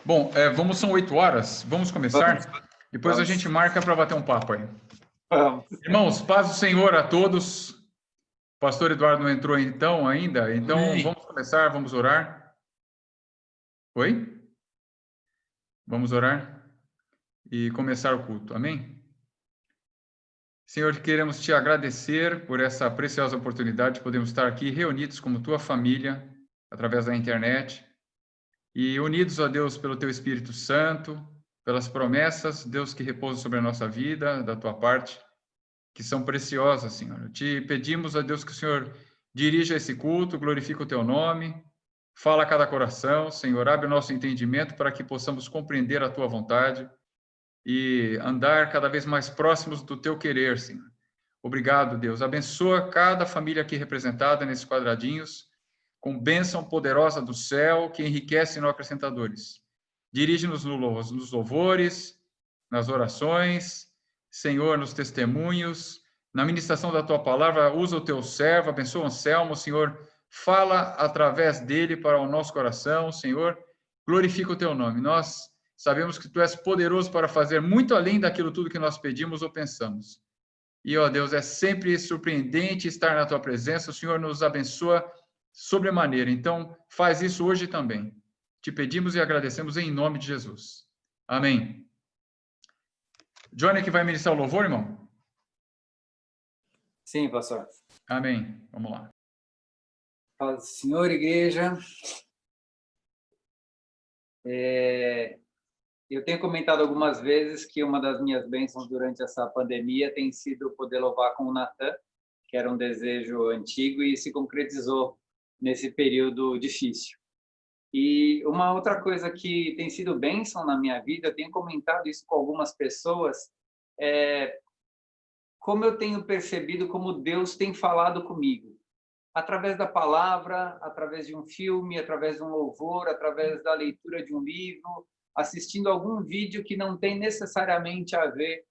Bom, são 8 horas, vamos começar? Depois Vamos. A gente marca para bater um papo aí. Vamos. Irmãos, paz do Senhor a todos. O pastor Eduardo não entrou então ainda, então Amém. Vamos começar, vamos orar. Oi? Vamos orar e começar o culto, amém? Senhor, queremos te agradecer por essa preciosa oportunidade de podermos estar aqui reunidos como tua família, através da internet, e unidos, ó Deus, pelo teu Espírito Santo, pelas promessas, Deus, que repousam sobre a nossa vida, da tua parte, que são preciosas, Senhor. Te pedimos, ó Deus, que o Senhor dirija esse culto, glorifique o teu nome, fala a cada coração, Senhor, abre o nosso entendimento para que possamos compreender a tua vontade e andar cada vez mais próximos do teu querer, Senhor. Obrigado, Deus. Abençoa cada família aqui representada nesses quadradinhos, com bênção poderosa do céu, que enriquece e não acrescenta dores. Dirige-nos nos louvores, nas orações, Senhor, nos testemunhos, na ministração da tua palavra, usa o teu servo, abençoa o Anselmo, Senhor, fala através dele para o nosso coração, Senhor, glorifica o teu nome. Nós sabemos que tu és poderoso para fazer muito além daquilo tudo que nós pedimos ou pensamos. E, ó Deus, é sempre surpreendente estar na tua presença, o Senhor nos abençoa sobremaneira. Então, faz isso hoje também. Te pedimos e agradecemos em nome de Jesus. Amém. Johnny, que vai ministrar o louvor, irmão? Sim, pastor. Amém. Vamos lá. Paz do Senhor, igreja. Eu tenho comentado algumas vezes que uma das minhas bênçãos durante essa pandemia tem sido poder louvar com o Natan, que era um desejo antigo e se concretizou nesse período difícil. E uma outra coisa que tem sido bênção na minha vida, eu tenho comentado isso com algumas pessoas, como eu tenho percebido como Deus tem falado comigo. Através da palavra, através de um filme, através de um louvor, através da leitura de um livro, assistindo algum vídeo que não tem necessariamente a ver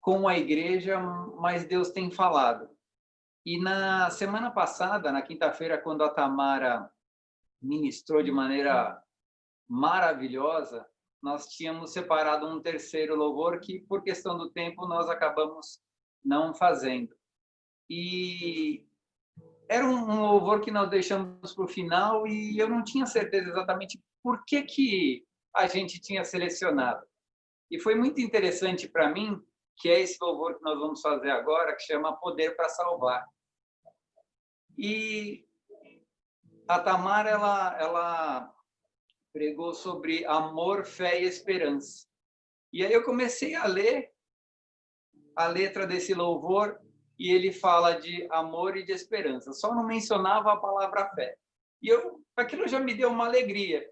com a igreja, mas Deus tem falado. E na semana passada, na quinta-feira, quando a Tamara ministrou de maneira maravilhosa, nós tínhamos separado um terceiro louvor que, por questão do tempo, nós acabamos não fazendo. E era um louvor que nós deixamos para o final e eu não tinha certeza exatamente por que a gente tinha selecionado. E foi muito interessante para mim, que é esse louvor que nós vamos fazer agora, que chama Poder para Salvar. E a Tamara, ela pregou sobre amor, fé e esperança. E aí eu comecei a ler a letra desse louvor e ele fala de amor e de esperança. Só não mencionava a palavra fé. E aquilo já me deu uma alegria.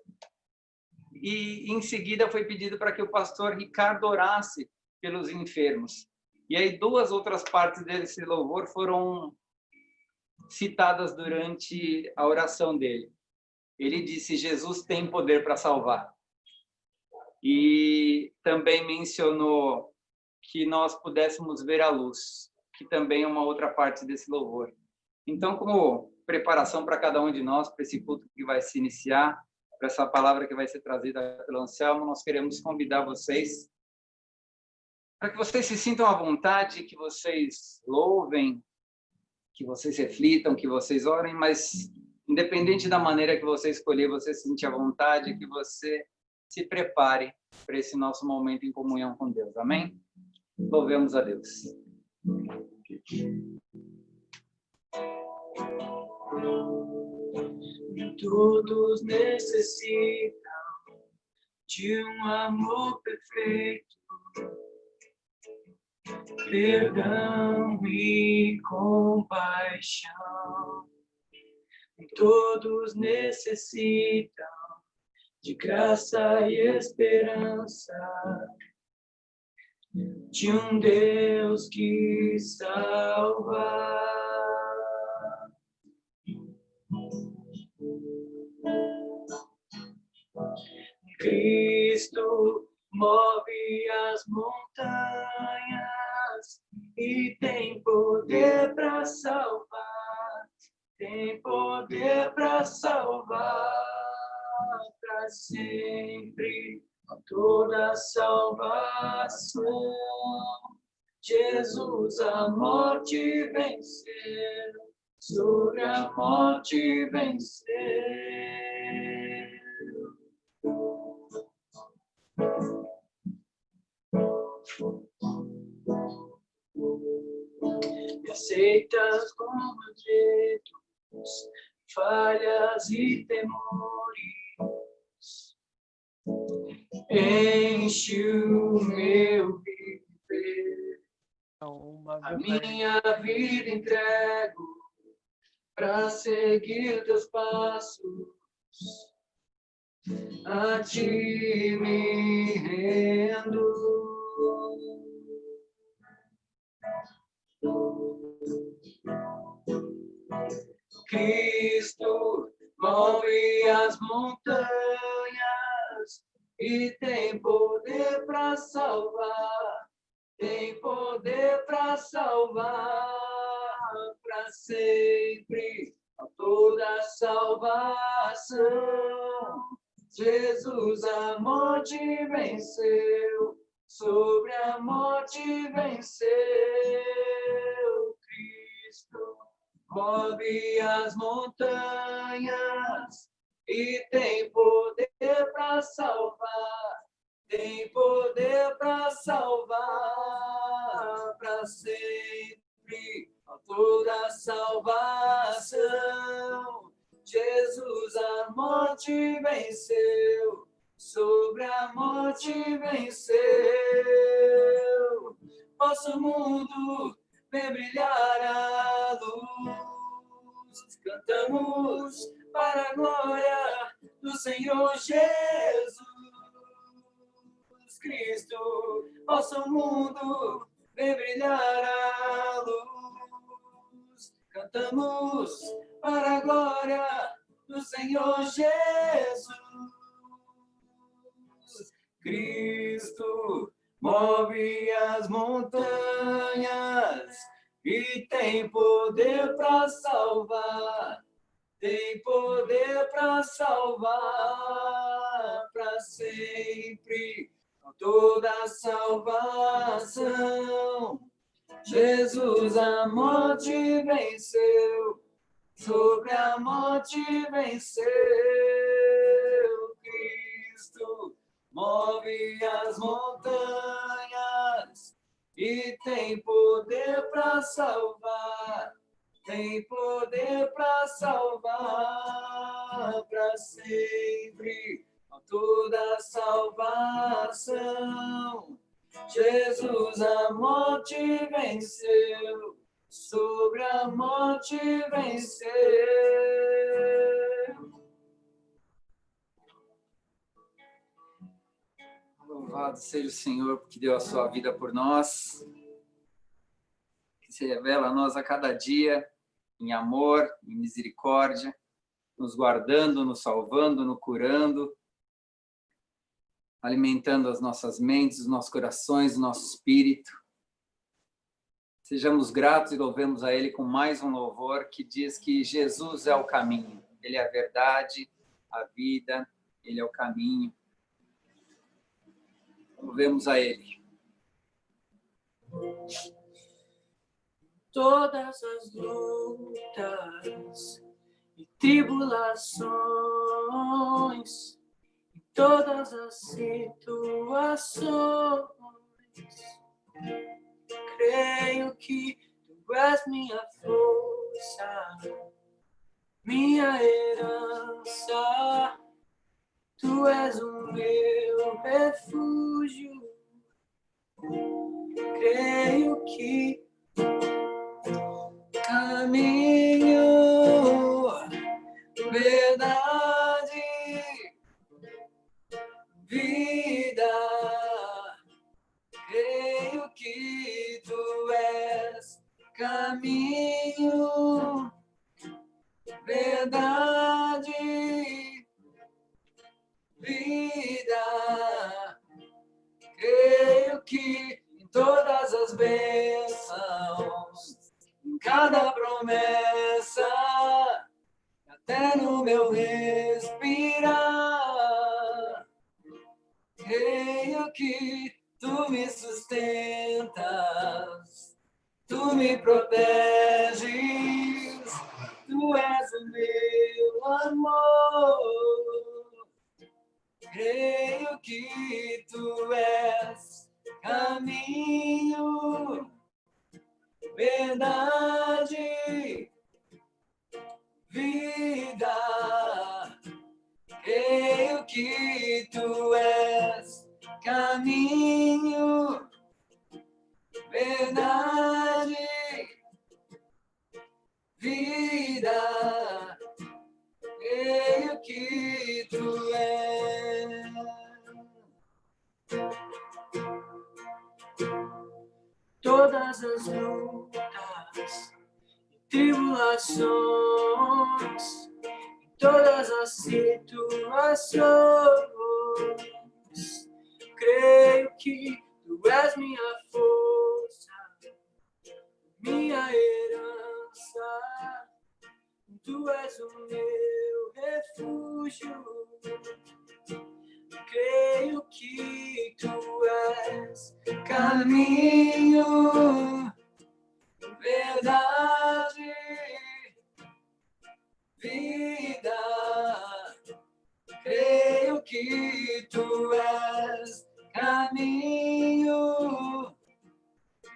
E em seguida foi pedido para que o pastor Ricardo orasse pelos enfermos. E aí 2 outras partes desse louvor foram citadas durante a oração dele. Ele disse: Jesus tem poder para salvar. E também mencionou que nós pudéssemos ver a luz, que também é uma outra parte desse louvor. Então, como preparação para cada um de nós, para esse culto que vai se iniciar, para essa palavra que vai ser trazida pelo Anselmo, nós queremos convidar vocês para que vocês se sintam à vontade, que vocês louvem, que vocês reflitam, que vocês orem, mas independente da maneira que você escolher, você se sentir à vontade, que você se prepare para esse nosso momento em comunhão com Deus. Amém? Louvemos a Deus. Todos necessitam de um amor perfeito, perdão e compaixão. Todos necessitam de graça e esperança, de um Deus que salva. Cristo move as montanhas e tem poder para salvar, tem poder para salvar. para sempre, a toda salvação. Jesus a morte venceu, sobre a morte venceu. Me aceitas como medos, falhas e temores. Enche o meu viver, a minha vida entrego para seguir teus passos. A ti me rendo. Cristo move as montanhas e tem poder para salvar, tem poder para salvar para sempre, a toda salvação. Jesus a morte venceu, sobre a morte venceu. Cristo move as montanhas e tem poder para salvar, tem poder para salvar para sempre, a toda salvação. Jesus a morte venceu, sobre a morte venceu. Nosso mundo vem brilhar a luz, cantamos para a glória do Senhor Jesus Cristo. Nosso mundo vem brilhar a luz, cantamos para a glória do Senhor Jesus Cristo. Move as montanhas e tem poder para salvar, tem poder para salvar para sempre, toda salvação. Jesus a morte venceu, sobre a morte venceu. Cristo move as montanhas e tem poder para salvar, tem poder para salvar para sempre, a toda salvação. Jesus a morte venceu, sobre a morte venceu. Louvado seja o Senhor, porque deu a sua vida por nós, que se revela a nós a cada dia, em amor, em misericórdia, nos guardando, nos salvando, nos curando, alimentando as nossas mentes, os nossos corações, o nosso espírito. Sejamos gratos e louvemos a Ele com mais um louvor que diz que Jesus é o caminho, Ele é a verdade, a vida, Ele é o caminho. Louvemos a Ele. Todas as lutas e tribulações, em todas as situações, creio que Tu és minha força, minha herança, Tu és o meu refúgio. Creio que caminho, verdade, vida. Creio que Tu és caminho, verdade, vida. Creio que em todas as bênçãos, em cada promessa, até no meu respirar, que tu me sustentas, tu me proteges, tu és o meu amor. Creio que tu és caminho, verdade, vida. Creio que tu és caminho, verdade, vida. Creio que tu és. Todas as lutas e tribulações, todas as situações, creio que tu és minha força, minha herança, tu és o meu refúgio. Creio que tu és caminho, verdade, vida. Creio que tu és caminho,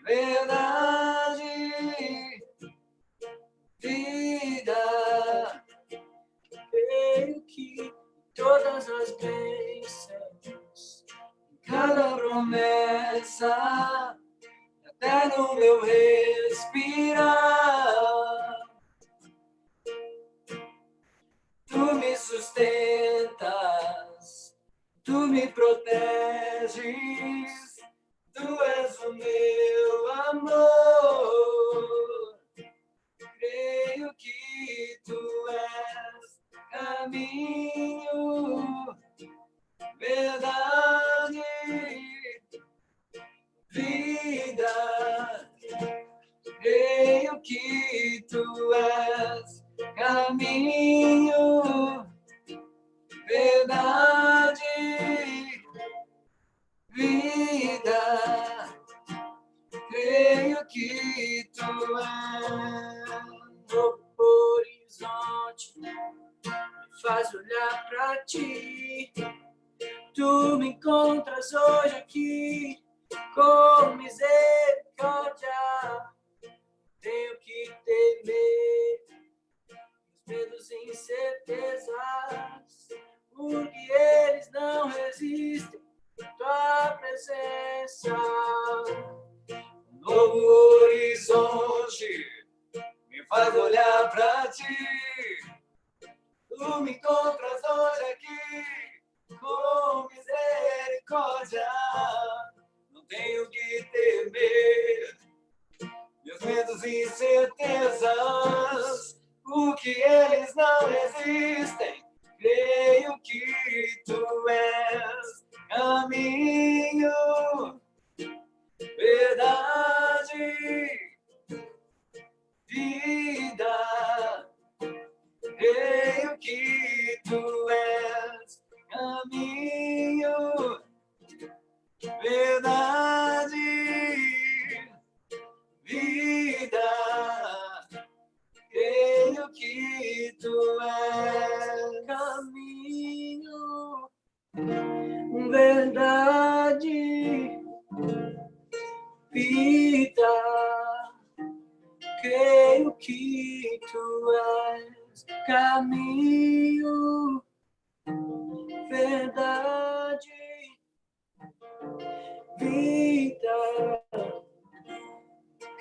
verdade, vida. Creio que todas as bênçãos, cada promessa, até no meu respirar, tu me sustentas, tu me proteges, tu és o meu amor. Creio que tu és caminho, verdade, vida. Creio que tu és caminho, verdade, vida. Creio que tu és. O horizonte me faz olhar pra ti. Tu me encontras hoje aqui com misericórdia. Tenho que temer os medos e incertezas, porque eles não resistem à tua presença. Um novo horizonte me faz olhar pra ti. Tu me encontras hoje aqui com misericórdia. Não tenho que temer meus medos e incertezas, porque eles não resistem. Creio que tu és caminho, verdade, vida. Creio que tu és caminho, verdade, vida. Creio que tu és caminho, verdade, vida. Creio que tu és caminho, verdade, vida.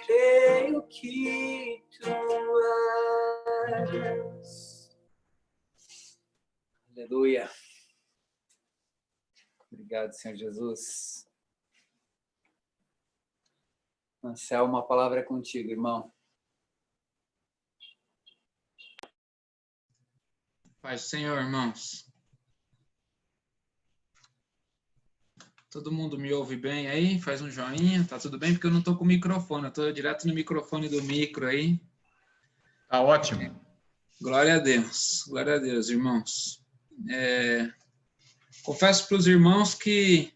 Creio que tu és. Aleluia. Obrigado, Senhor Jesus. Anselmo, uma palavra é contigo, irmão. Paz do Senhor, irmãos. Todo mundo me ouve bem aí? Faz um joinha. Tá tudo bem? Porque eu não tô com o microfone. Eu tô direto no microfone do micro aí. Tá ótimo. Glória a Deus, irmãos. Confesso para os irmãos que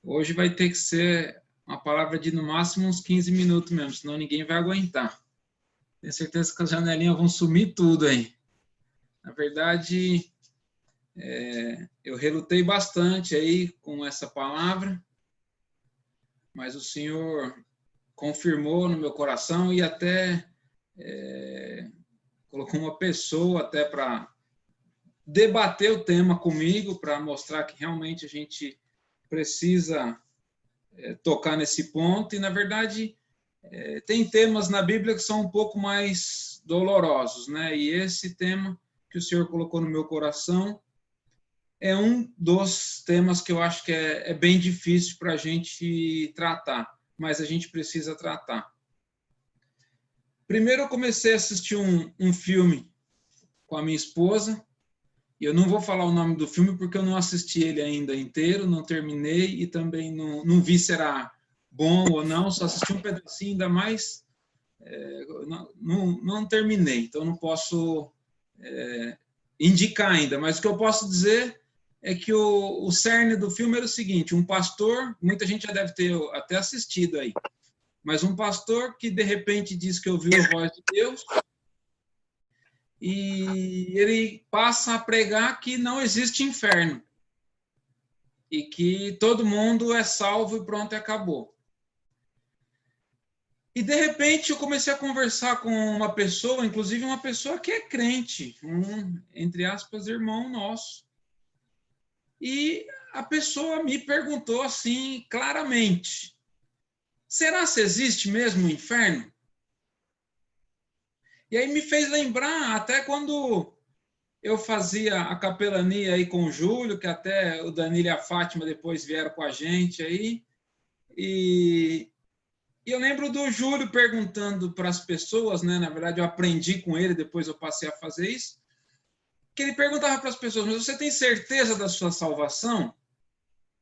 Hoje vai ter que ser uma palavra de no máximo uns 15 minutos mesmo, senão ninguém vai aguentar. Tenho certeza que as janelinhas vão sumir tudo aí. Na verdade, eu relutei bastante aí com essa palavra, mas o Senhor confirmou no meu coração e até colocou uma pessoa até para debater o tema comigo, para mostrar que realmente a gente precisa tocar nesse ponto. E, na verdade, tem temas na Bíblia que são um pouco mais dolorosos, né? E esse tema que o Senhor colocou no meu coração é um dos temas que eu acho que é bem difícil para a gente tratar, mas a gente precisa tratar. Primeiro eu comecei a assistir um filme com a minha esposa, e eu não vou falar o nome do filme porque eu não assisti ele ainda inteiro, não terminei e também não vi se era bom ou não, só assisti um pedacinho, ainda mais não terminei, então não posso indicar ainda, mas o que eu posso dizer é que o cerne do filme era o seguinte: um pastor, muita gente já deve ter até assistido aí, mas um pastor que de repente diz que ouviu a voz de Deus e ele passa a pregar que não existe inferno e que todo mundo é salvo e pronto, acabou. E de repente eu comecei a conversar com uma pessoa, inclusive uma pessoa que é crente, entre aspas, irmão nosso. E a pessoa me perguntou assim, claramente: será que existe mesmo o inferno? E aí me fez lembrar até quando eu fazia a capelania aí com o Júlio, que até o Danilo e a Fátima depois vieram com a gente aí. E eu lembro do Júlio perguntando para as pessoas, né? Na verdade, eu aprendi com ele, depois eu passei a fazer isso, que ele perguntava para as pessoas: mas você tem certeza da sua salvação?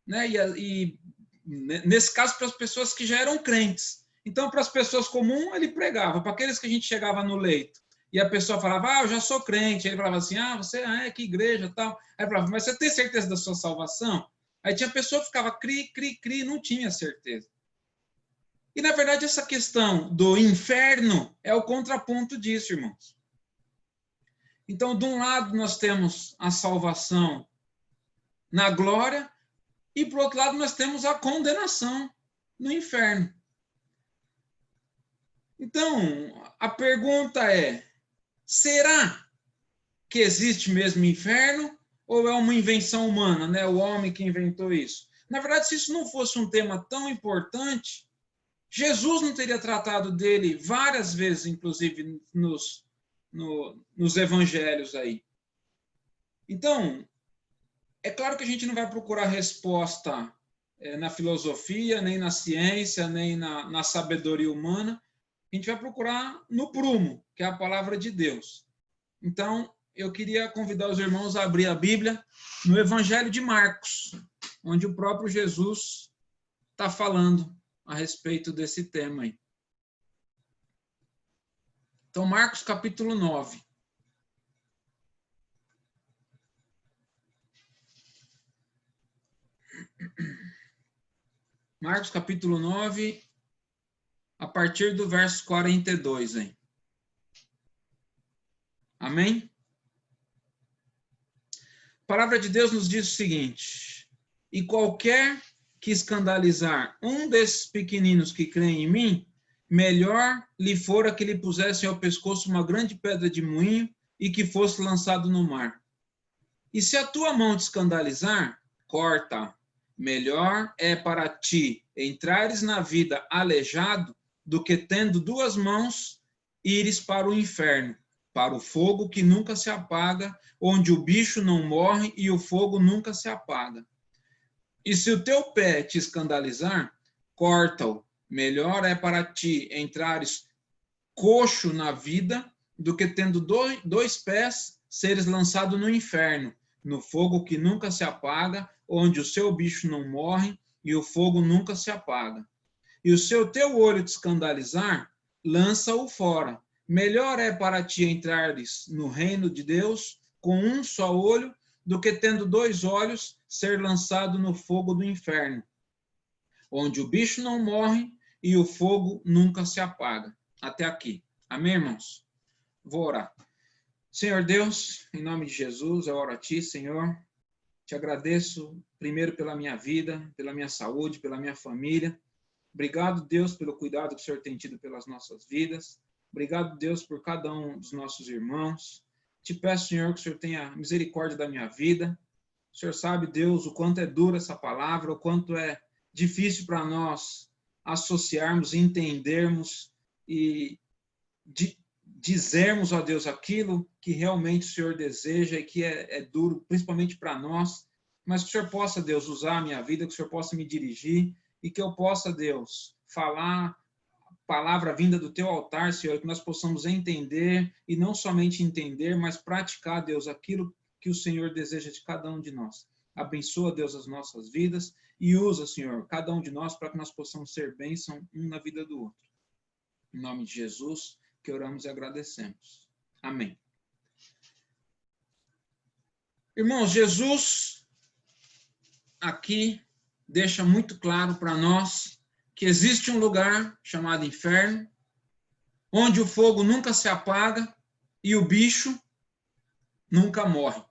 Né? E nesse caso, para as pessoas que já eram crentes. Então, para as pessoas comuns, ele pregava. Para aqueles que a gente chegava no leito e a pessoa falava: eu já sou crente. Aí ele falava assim: você que igreja, tal. Aí ele falava: mas você tem certeza da sua salvação? Aí tinha pessoa que ficava cri, não tinha certeza. E, na verdade, essa questão do inferno é o contraponto disso, irmãos. Então, de um lado, nós temos a salvação na glória, e, por outro lado, nós temos a condenação no inferno. Então, a pergunta é: será que existe mesmo inferno ou é uma invenção humana, né? O homem que inventou isso? Na verdade, se isso não fosse um tema tão importante, Jesus não teria tratado dele várias vezes, inclusive nos evangelhos aí. Então, é claro que a gente não vai procurar resposta na filosofia, nem na ciência, nem na sabedoria humana. A gente vai procurar no prumo, que é a palavra de Deus. Então, eu queria convidar os irmãos a abrir a Bíblia no Evangelho de Marcos, onde o próprio Jesus está falando a respeito desse tema aí. Então, Marcos capítulo 9. Marcos capítulo 9, a partir do verso 42. Hein? Amém? A palavra de Deus nos diz o seguinte: e qualquer que escandalizar um desses pequeninos que creem em mim, melhor lhe fora que lhe pusessem ao pescoço uma grande pedra de moinho e que fosse lançado no mar. E se a tua mão te escandalizar, corta. Melhor é para ti entrares na vida aleijado do que, tendo duas mãos, ires para o inferno, para o fogo que nunca se apaga, onde o bicho não morre e o fogo nunca se apaga. E se o teu pé te escandalizar, corta-o. Melhor é para ti entrares coxo na vida do que, tendo dois pés, seres lançado no inferno, no fogo que nunca se apaga, onde o seu bicho não morre e o fogo nunca se apaga. E o teu olho te escandalizar, lança-o fora. Melhor é para ti entrares no reino de Deus com um só olho, do que, tendo dois olhos, ser lançado no fogo do inferno. onde o bicho não morre e o fogo nunca se apaga. Até aqui. Amém, irmãos? Vou orar. Senhor Deus, em nome de Jesus, eu oro a Ti, Senhor. Te agradeço, primeiro, pela minha vida, pela minha saúde, pela minha família. Obrigado, Deus, pelo cuidado que o Senhor tem tido pelas nossas vidas. Obrigado, Deus, por cada um dos nossos irmãos. Te peço, Senhor, que o Senhor tenha misericórdia da minha vida. O Senhor sabe, Deus, o quanto é dura essa palavra, o quanto é difícil para nós associarmos, entendermos e dizermos, ó Deus, aquilo que realmente o Senhor deseja e que é duro, principalmente para nós, mas que o Senhor possa, Deus, usar a minha vida, que o Senhor possa me dirigir e que eu possa, Deus, falar a palavra vinda do Teu altar, Senhor, que nós possamos entender e não somente entender, mas praticar, Deus, aquilo que o Senhor deseja de cada um de nós. Abençoa, Deus, as nossas vidas e usa, Senhor, cada um de nós para que nós possamos ser bênção um na vida do outro. Em nome de Jesus, que oramos e agradecemos. Amém. Irmãos, Jesus aqui deixa muito claro para nós que existe um lugar chamado inferno, onde o fogo nunca se apaga e o bicho nunca morre.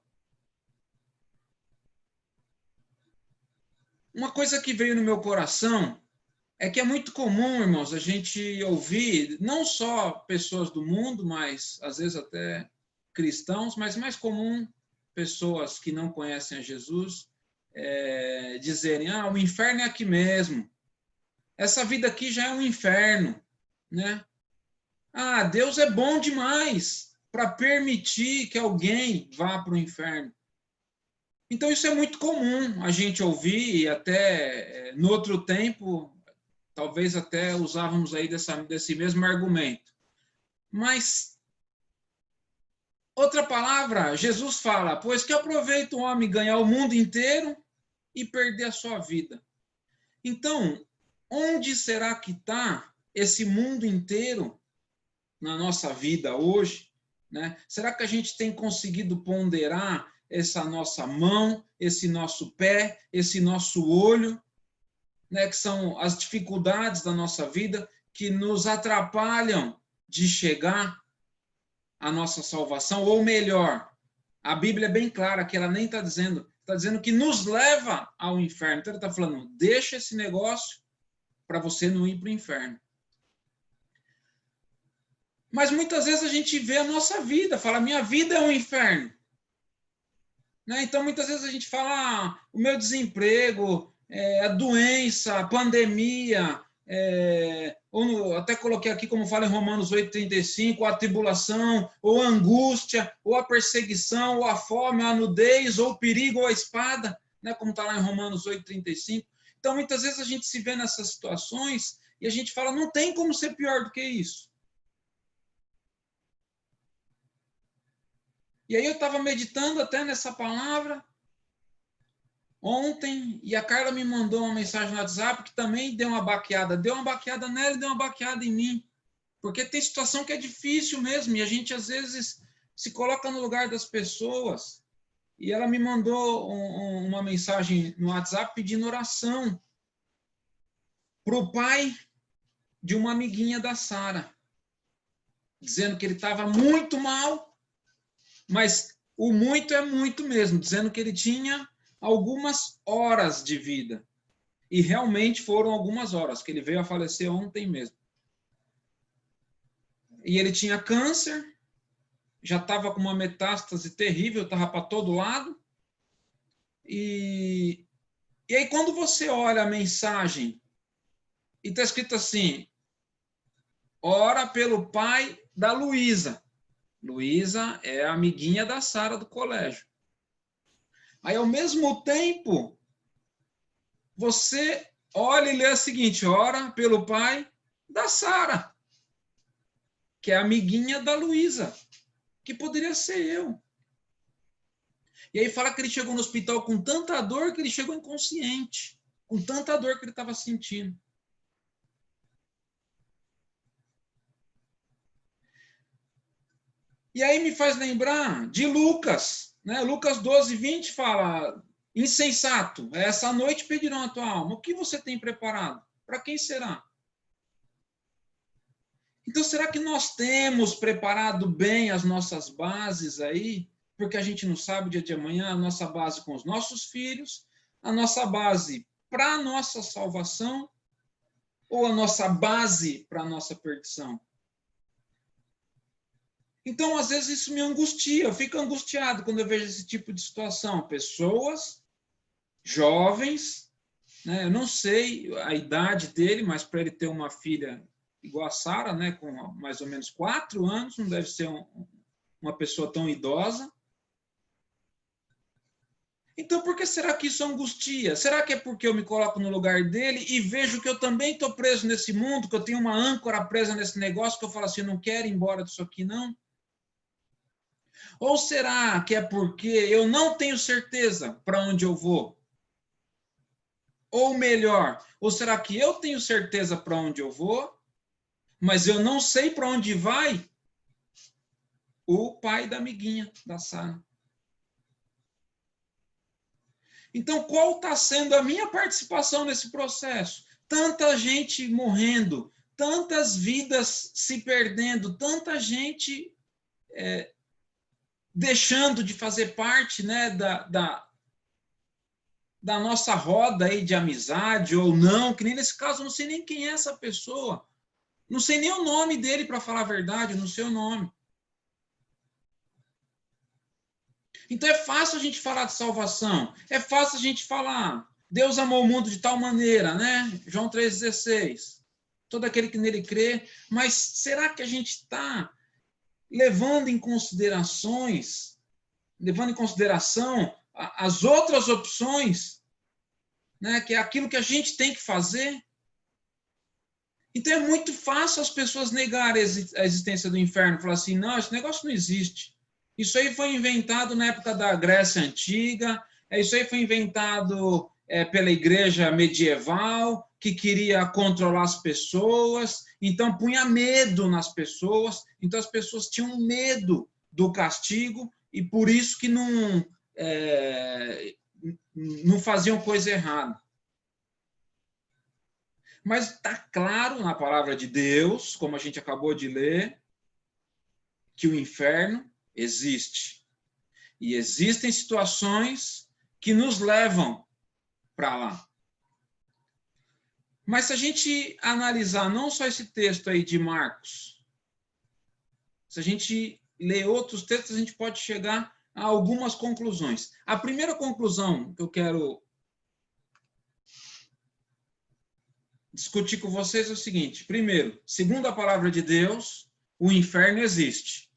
Uma coisa que veio no meu coração é que é muito comum, irmãos, a gente ouvir, não só pessoas do mundo, mas às vezes até cristãos, mas mais comum pessoas que não conhecem a Jesus, dizerem, o inferno é aqui mesmo. Essa vida aqui já é um inferno, né? Deus é bom demais para permitir que alguém vá para o inferno. Então isso é muito comum a gente ouvir, e até no outro tempo talvez até usávamos aí desse mesmo argumento. Mas, outra palavra, Jesus fala, pois que aproveita o homem ganhar o mundo inteiro e perder a sua vida. Então, onde será que está esse mundo inteiro na nossa vida hoje? Né? Será que a gente tem conseguido ponderar essa nossa mão, esse nosso pé, esse nosso olho, né, que são as dificuldades da nossa vida que nos atrapalham de chegar à nossa salvação, ou melhor, a Bíblia é bem clara que ela nem está dizendo que nos leva ao inferno. Então ele está falando, deixa esse negócio para você não ir para o inferno. Mas muitas vezes a gente vê a nossa vida, fala, minha vida é um inferno. Né? Então muitas vezes a gente fala, o meu desemprego, a doença, a pandemia, ou até coloquei aqui como fala em Romanos 8,35, a tribulação, ou a angústia, ou a perseguição, ou a fome, ou a nudez, ou o perigo, ou a espada, né? Como está lá em Romanos 8,35. Então, muitas vezes a gente se vê nessas situações e a gente fala, não tem como ser pior do que isso. E aí eu estava meditando até nessa palavra ontem, e a Carla me mandou uma mensagem no WhatsApp que também deu uma baqueada nela e deu uma baqueada em mim. Porque tem situação que é difícil mesmo, e a gente às vezes se coloca no lugar das pessoas. E ela me mandou uma mensagem no WhatsApp pedindo oração para o pai de uma amiguinha da Sara, dizendo que ele estava muito mal, mas o muito é muito mesmo, dizendo que ele tinha algumas horas de vida. E realmente foram algumas horas, que ele veio a falecer ontem mesmo. E ele tinha câncer, já estava com uma metástase terrível, estava para todo lado. E aí, quando você olha a mensagem, e está escrito assim, ora pelo pai da Luísa. Luísa é a amiguinha da Sara do colégio. Aí, ao mesmo tempo, você olha e lê o seguinte, ora pelo pai da Sara, que é a amiguinha da Luísa, que poderia ser eu. E aí fala que ele chegou no hospital com tanta dor que ele chegou inconsciente, com tanta dor que ele estava sentindo. E aí me faz lembrar de Lucas, né? Lucas 12:20 fala, Insensato, essa noite pedirão a tua alma. O que você tem preparado? Para quem será? Então, será que nós temos preparado bem as nossas bases aí? Porque a gente não sabe o dia de amanhã, a nossa base com os nossos filhos, a nossa base para a nossa salvação ou a nossa base para a nossa perdição? Então, às vezes, isso me angustia, eu fico angustiado quando eu vejo esse tipo de situação. Pessoas jovens, né? Eu não sei a idade dele, mas para ele ter uma filha igual a Sara, né, com mais ou menos 4 anos, não deve ser uma pessoa tão idosa. Então, por que será que isso angustia? Será que é porque eu me coloco no lugar dele e vejo que eu também estou preso nesse mundo, que eu tenho uma âncora presa nesse negócio, que eu falo assim, eu não quero ir embora disso aqui, não? Ou será que é porque eu não tenho certeza para onde eu vou? Ou melhor, ou será que eu tenho certeza para onde eu vou, mas eu não sei para onde vai o pai da amiguinha, da Sara? Então, qual está sendo a minha participação nesse processo? Tanta gente morrendo, tantas vidas se perdendo, tanta gente deixando de fazer parte, né, da nossa roda aí de amizade ou não, que nem nesse caso eu não sei nem quem é essa pessoa. Não sei nem o nome dele, para falar a verdade, eu não sei o nome. Então é fácil a gente falar de salvação, é fácil a gente falar, Deus amou o mundo de tal maneira, né? João 3,16. Todo aquele que nele crê, mas será que a gente está levando em consideração as outras opções, né? Que é aquilo que a gente tem que fazer? Então é muito fácil as pessoas negarem a existência do inferno, falar assim, não, esse negócio não existe. Isso aí foi inventado na época da Grécia Antiga, isso aí foi inventado pela igreja medieval, que queria controlar as pessoas, então punha medo nas pessoas, então as pessoas tinham medo do castigo e por isso que não faziam coisa errada. Mas está claro na palavra de Deus, como a gente acabou de ler, que o inferno existe. E existem situações que nos levam para lá. Mas se a gente analisar não só esse texto aí de Marcos, se a gente ler outros textos, a gente pode chegar a algumas conclusões. A primeira conclusão que eu quero discutir com vocês é o seguinte. Primeiro, segundo a palavra de Deus, o inferno existe.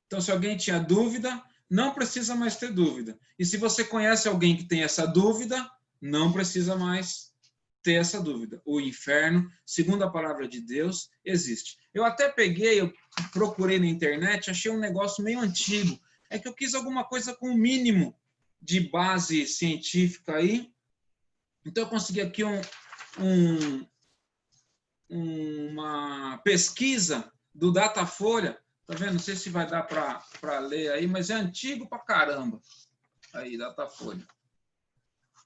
Então, se alguém tinha dúvida, não precisa mais ter dúvida. E se você conhece alguém que tem essa dúvida, não precisa mais ter essa dúvida. O inferno, segundo a palavra de Deus, existe. Eu até eu procurei na internet, achei um negócio meio antigo. É que eu quis alguma coisa com o mínimo de base científica aí. Então, eu consegui aqui uma pesquisa do Datafolha. Tá vendo? Não sei se vai dar para ler aí, mas é antigo pra caramba. Aí, Datafolha.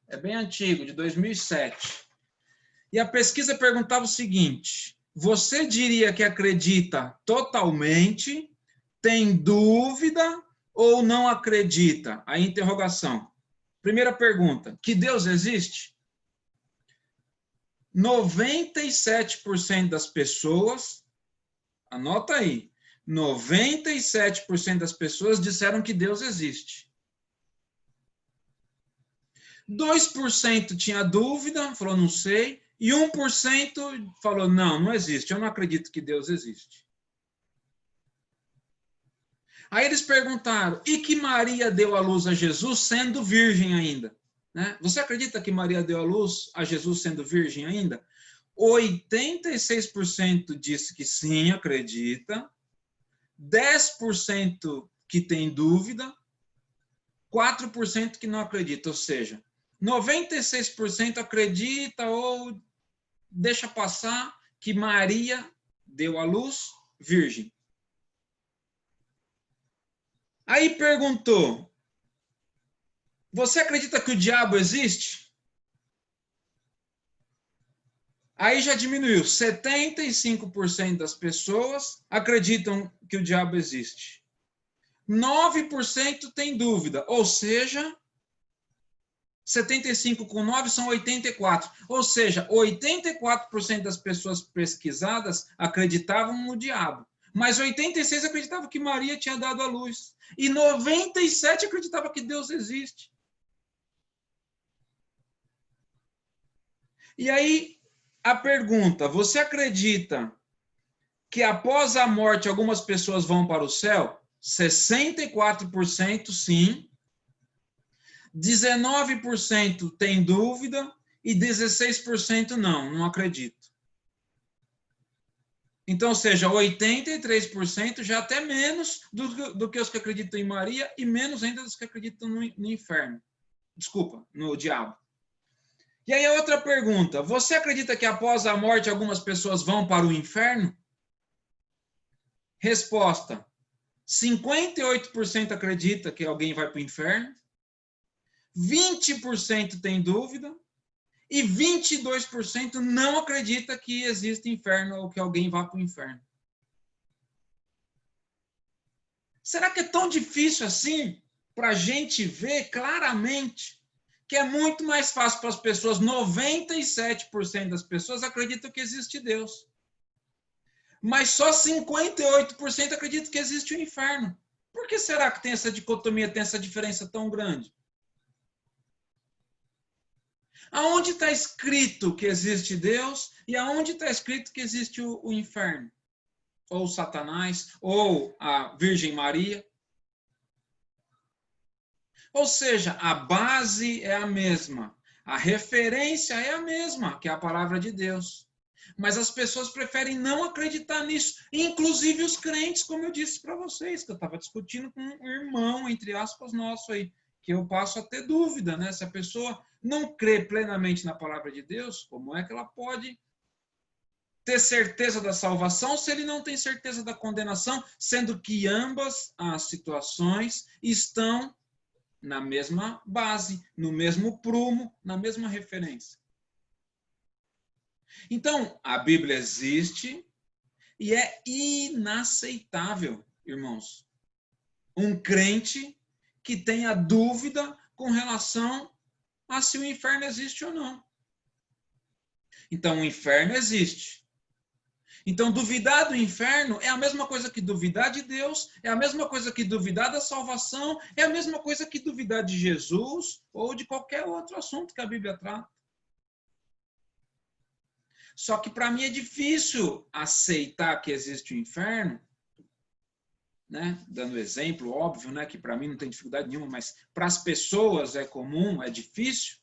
É bem antigo, de 2007. E a pesquisa perguntava o seguinte: você diria que acredita totalmente, tem dúvida ou não acredita? A interrogação. Primeira pergunta: que Deus existe? 97% das pessoas, anota aí, 97% das pessoas disseram que Deus existe. 2% tinha dúvida, falou não sei, e 1% falou não existe, eu não acredito que Deus existe. Aí eles perguntaram, e que Maria deu à luz a Jesus sendo virgem ainda? Né? Você acredita que Maria deu à luz a Jesus sendo virgem ainda? 86% disse que sim, acredita. 10% que tem dúvida. 4% que não acredita. Ou seja, 96% acredita ou deixa passar que Maria deu à luz virgem. Aí perguntou, Você acredita que o diabo existe? Aí já diminuiu. 75% das pessoas acreditam que o diabo existe. 9% tem dúvida, ou seja, 75 com 9 são 84. Ou seja, 84% das pessoas pesquisadas acreditavam no diabo. Mas 86 acreditavam que Maria tinha dado à luz. E 97 acreditavam que Deus existe. E aí, a pergunta, você acredita que após a morte algumas pessoas vão para o céu? 64% sim. 19% tem dúvida e 16% não acredito. Então, ou seja, 83% já até menos do que os que acreditam em Maria e menos ainda dos que acreditam no inferno. Desculpa, no diabo. E aí a outra pergunta, você acredita que após a morte algumas pessoas vão para o inferno? Resposta, 58% acredita que alguém vai para o inferno, 20% tem dúvida e 22% não acredita que existe inferno ou que alguém vá para o inferno. Será que é tão difícil assim para a gente ver claramente que é muito mais fácil para as pessoas, 97% das pessoas acreditam que existe Deus. Mas só 58% acreditam que existe o inferno. Por que será que tem essa dicotomia, tem essa diferença tão grande? Aonde está escrito que existe Deus e aonde está escrito que existe o inferno? Ou Satanás, ou a Virgem Maria. Ou seja, a base é a mesma, a referência é a mesma, que é a palavra de Deus. Mas as pessoas preferem não acreditar nisso, inclusive os crentes, como eu disse para vocês, que eu estava discutindo com um irmão, entre aspas, nosso aí, que eu passo a ter dúvida, né? Se a pessoa não crê plenamente na palavra de Deus, como é que ela pode ter certeza da salvação se ele não tem certeza da condenação, sendo que ambas as situações estão na mesma base, no mesmo prumo, na mesma referência. Então, a Bíblia existe e é inaceitável, irmãos, um crente que tenha dúvida com relação a se o inferno existe ou não. Então, o inferno existe. Então, duvidar do inferno é a mesma coisa que duvidar de Deus, é a mesma coisa que duvidar da salvação, é a mesma coisa que duvidar de Jesus ou de qualquer outro assunto que a Bíblia trata. Só que para mim é difícil aceitar que existe o inferno, né? Dando exemplo, óbvio, né? Que para mim não tem dificuldade nenhuma, mas para as pessoas é comum, é difícil,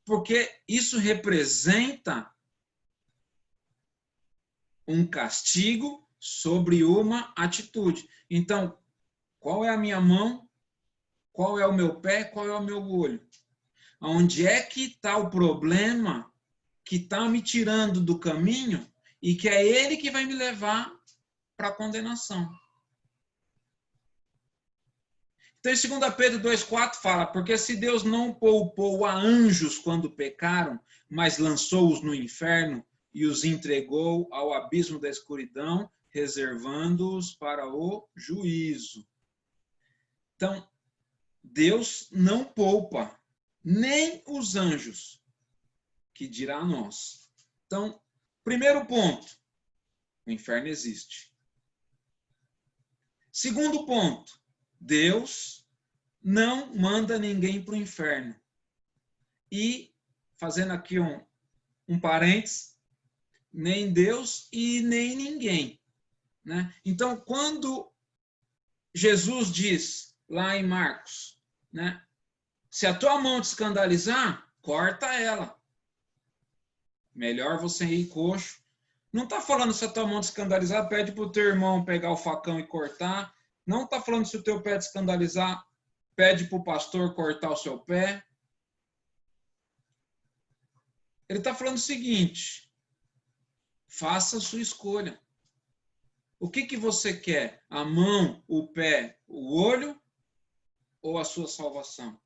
porque isso representa um castigo sobre uma atitude. Então, qual é a minha mão? Qual é o meu pé? Qual é o meu olho? Onde é que está o problema que está me tirando do caminho e que é ele que vai me levar para a condenação? Então, em 2 Pedro 2,4 fala, porque se Deus não poupou a anjos quando pecaram, mas lançou-os no inferno, e os entregou ao abismo da escuridão, reservando-os para o juízo. Então, Deus não poupa nem os anjos, que dirá a nós. Então, primeiro ponto, o inferno existe. Segundo ponto, Deus não manda ninguém para o inferno. E, fazendo aqui um parênteses, nem Deus e nem ninguém, né? Então, quando Jesus diz lá em Marcos, né? Se a tua mão te escandalizar, corta ela. Melhor você ir coxo. Não está falando se a tua mão te escandalizar, pede para o teu irmão pegar o facão e cortar. Não está falando se o teu pé te escandalizar, pede para o pastor cortar o seu pé. Ele está falando o seguinte: faça a sua escolha. O que você quer? A mão, o pé, o olho ou a sua salvação?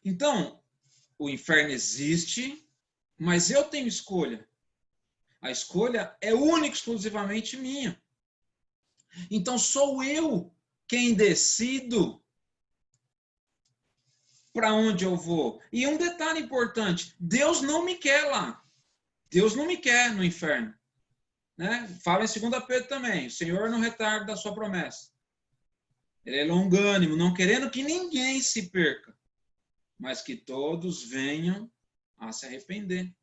Então, o inferno existe, mas eu tenho escolha. A escolha é única, exclusivamente minha. Então, sou eu quem decido para onde eu vou. E um detalhe importante, Deus não me quer lá. Deus não me quer no inferno. Né? Fala em 2 Pedro também, o Senhor não retarda da sua promessa. Ele é longânimo, não querendo que ninguém se perca, mas que todos venham a se arrepender.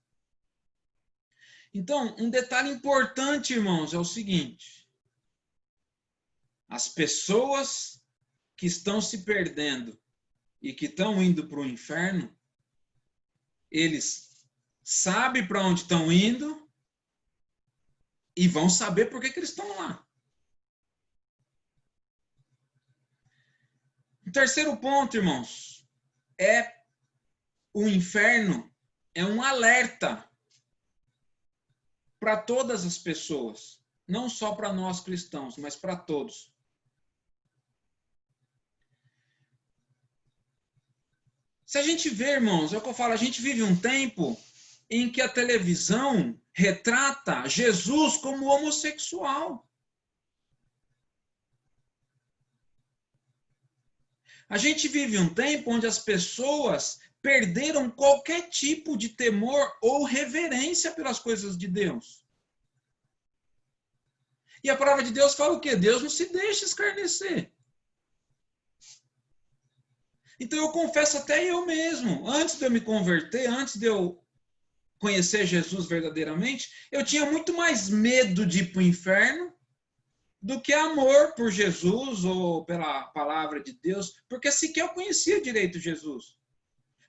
Então, um detalhe importante, irmãos, é o seguinte: as pessoas que estão se perdendo e que estão indo para o inferno, eles sabem para onde estão indo e vão saber por que eles estão lá. O terceiro ponto, irmãos, é o inferno é um alerta para todas as pessoas, não só para nós cristãos, mas para todos. Se a gente vê, irmãos, é o que eu falo, a gente vive um tempo em que a televisão retrata Jesus como homossexual. A gente vive um tempo onde as pessoas perderam qualquer tipo de temor ou reverência pelas coisas de Deus. E a palavra de Deus fala o quê? Deus não se deixa escarnecer. Então eu confesso até eu mesmo, antes de eu me converter, antes de eu conhecer Jesus verdadeiramente, eu tinha muito mais medo de ir para o inferno do que amor por Jesus ou pela palavra de Deus, porque sequer eu conhecia direito Jesus.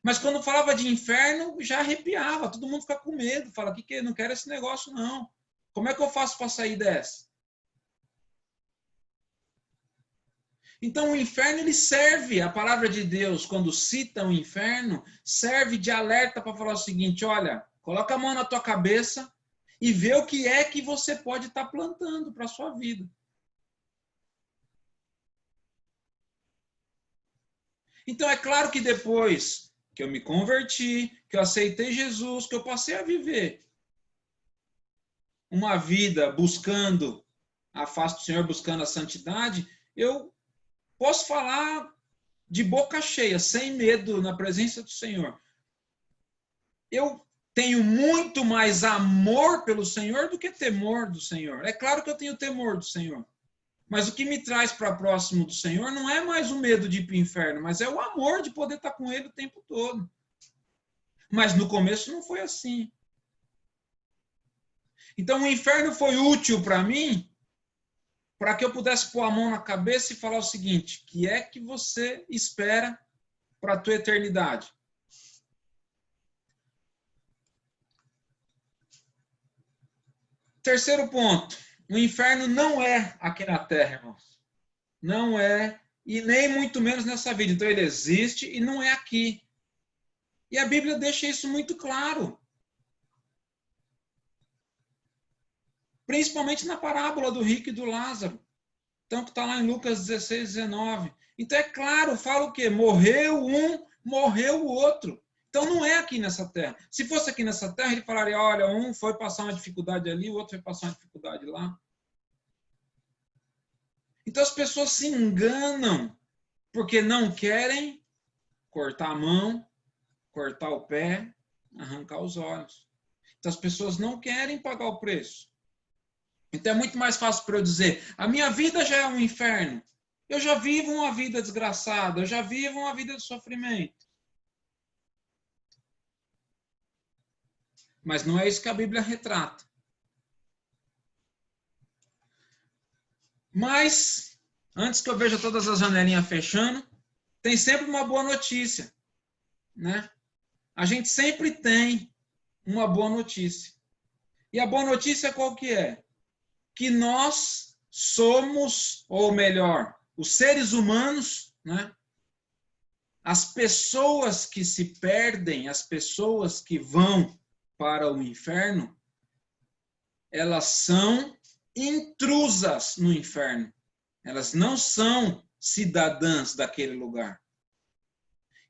Mas quando falava de inferno, já arrepiava, todo mundo fica com medo, fala que não quero esse negócio não. Como é que eu faço para sair dessa? Então o inferno ele serve, a palavra de Deus, quando cita o inferno, serve de alerta para falar o seguinte: olha, coloca a mão na tua cabeça e vê o que é que você pode estar plantando para a sua vida. Então é claro que depois que eu me converti, que eu aceitei Jesus, que eu passei a viver uma vida buscando a face do Senhor, buscando a santidade, eu posso falar de boca cheia, sem medo, na presença do Senhor. Eu tenho muito mais amor pelo Senhor do que temor do Senhor. É claro que eu tenho temor do Senhor. Mas o que me traz para próximo do Senhor não é mais o medo de ir para o inferno, mas é o amor de poder estar com Ele o tempo todo. Mas no começo não foi assim. Então o inferno foi útil para mim, para que eu pudesse pôr a mão na cabeça e falar o seguinte: o que é que você espera para a tua eternidade? Terceiro ponto, o inferno não é aqui na Terra, irmãos. Não é, e nem muito menos nessa vida. Então ele existe e não é aqui. E a Bíblia deixa isso muito claro. Principalmente na parábola do rico e do Lázaro. Então, que está lá em Lucas 16, 19. Então, é claro, fala o quê? Morreu um, morreu o outro. Então, não é aqui nessa terra. Se fosse aqui nessa terra, ele falaria, olha, um foi passar uma dificuldade ali, o outro foi passar uma dificuldade lá. Então, as pessoas se enganam porque não querem cortar a mão, cortar o pé, arrancar os olhos. Então, as pessoas não querem pagar o preço. Então é muito mais fácil para eu dizer, a minha vida já é um inferno. Eu já vivo uma vida desgraçada, eu já vivo uma vida de sofrimento. Mas não é isso que a Bíblia retrata. Mas, antes que eu veja todas as janelinhas fechando, tem sempre uma boa notícia, né? A gente sempre tem uma boa notícia. E a boa notícia qual que é? Que nós somos, ou melhor, os seres humanos, né? As pessoas que se perdem, as pessoas que vão para o inferno, elas são intrusas no inferno. Elas não são cidadãs daquele lugar.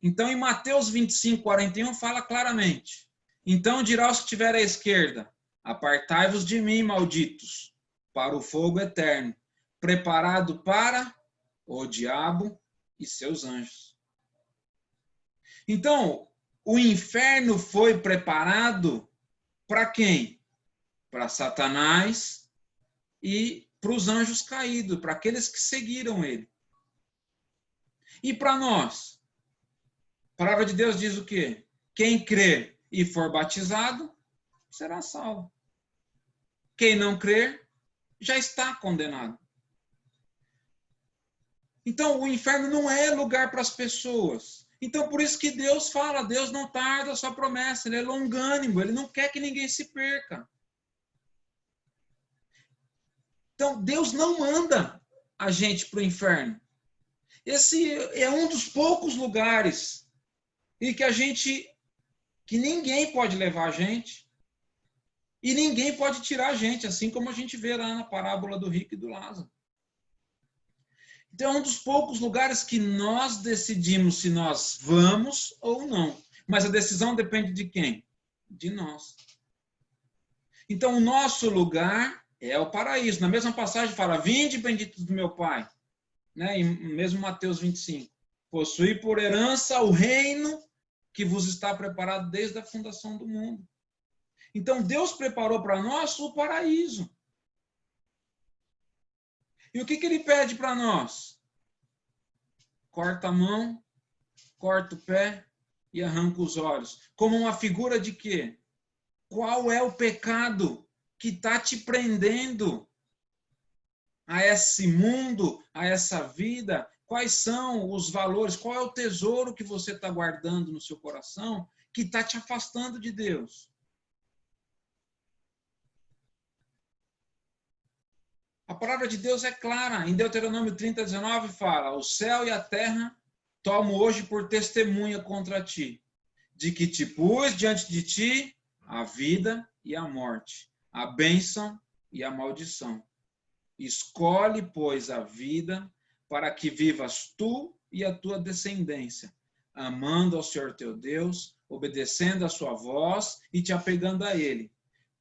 Então, em Mateus 25, 41, fala claramente. Então dirá os que estiver à esquerda, apartai-vos de mim, malditos, para o fogo eterno, preparado para o diabo e seus anjos. Então, o inferno foi preparado para quem? Para Satanás e para os anjos caídos, para aqueles que seguiram ele. E para nós? A palavra de Deus diz o quê? Quem crer e for batizado, será salvo. Quem não crer, já está condenado. Então, o inferno não é lugar para as pessoas. Então, por isso que Deus fala, Deus não tarda a sua promessa, Ele é longânimo, Ele não quer que ninguém se perca. Então, Deus não manda a gente para o inferno. Esse é um dos poucos lugares em que ninguém pode levar a gente e ninguém pode tirar a gente, assim como a gente vê lá na parábola do rico e do Lázaro. Então, é um dos poucos lugares que nós decidimos se nós vamos ou não. Mas a decisão depende de quem? De nós. Então, o nosso lugar é o paraíso. Na mesma passagem fala, vinde benditos do meu Pai. Né? Em mesmo Mateus 25. Possuí por herança o reino que vos está preparado desde a fundação do mundo. Então, Deus preparou para nós o paraíso. E o que Ele pede para nós? Corta a mão, corta o pé e arranca os olhos. Como uma figura de quê? Qual é o pecado que está te prendendo a esse mundo, a essa vida? Quais são os valores? Qual é o tesouro que você está guardando no seu coração que está te afastando de Deus? A palavra de Deus é clara. Em Deuteronômio 30, 19 fala, o céu e a terra tomo hoje por testemunha contra ti, de que te pus diante de ti a vida e a morte, a bênção e a maldição. Escolhe, pois, a vida para que vivas tu e a tua descendência, amando ao Senhor teu Deus, obedecendo a sua voz e te apegando a Ele,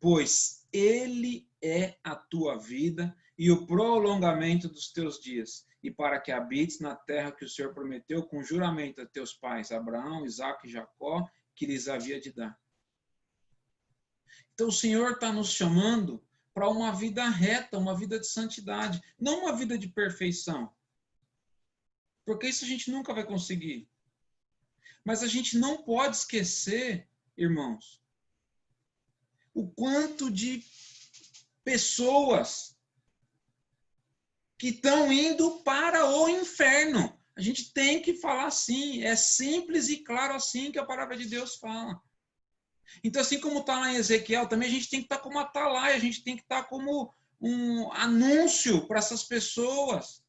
pois Ele é a tua vida e o prolongamento dos teus dias, e para que habites na terra que o Senhor prometeu com juramento a teus pais, Abraão, Isaque e Jacó, que lhes havia de dar. Então o Senhor está nos chamando para uma vida reta, uma vida de santidade, não uma vida de perfeição. Porque isso a gente nunca vai conseguir. Mas a gente não pode esquecer, irmãos, o quanto de pessoas que estão indo para o inferno. A gente tem que falar assim, é simples e claro assim que a palavra de Deus fala. Então, assim como está lá em Ezequiel, também a gente tem que estar como atalaia, a gente tem que estar como um anúncio para essas pessoas.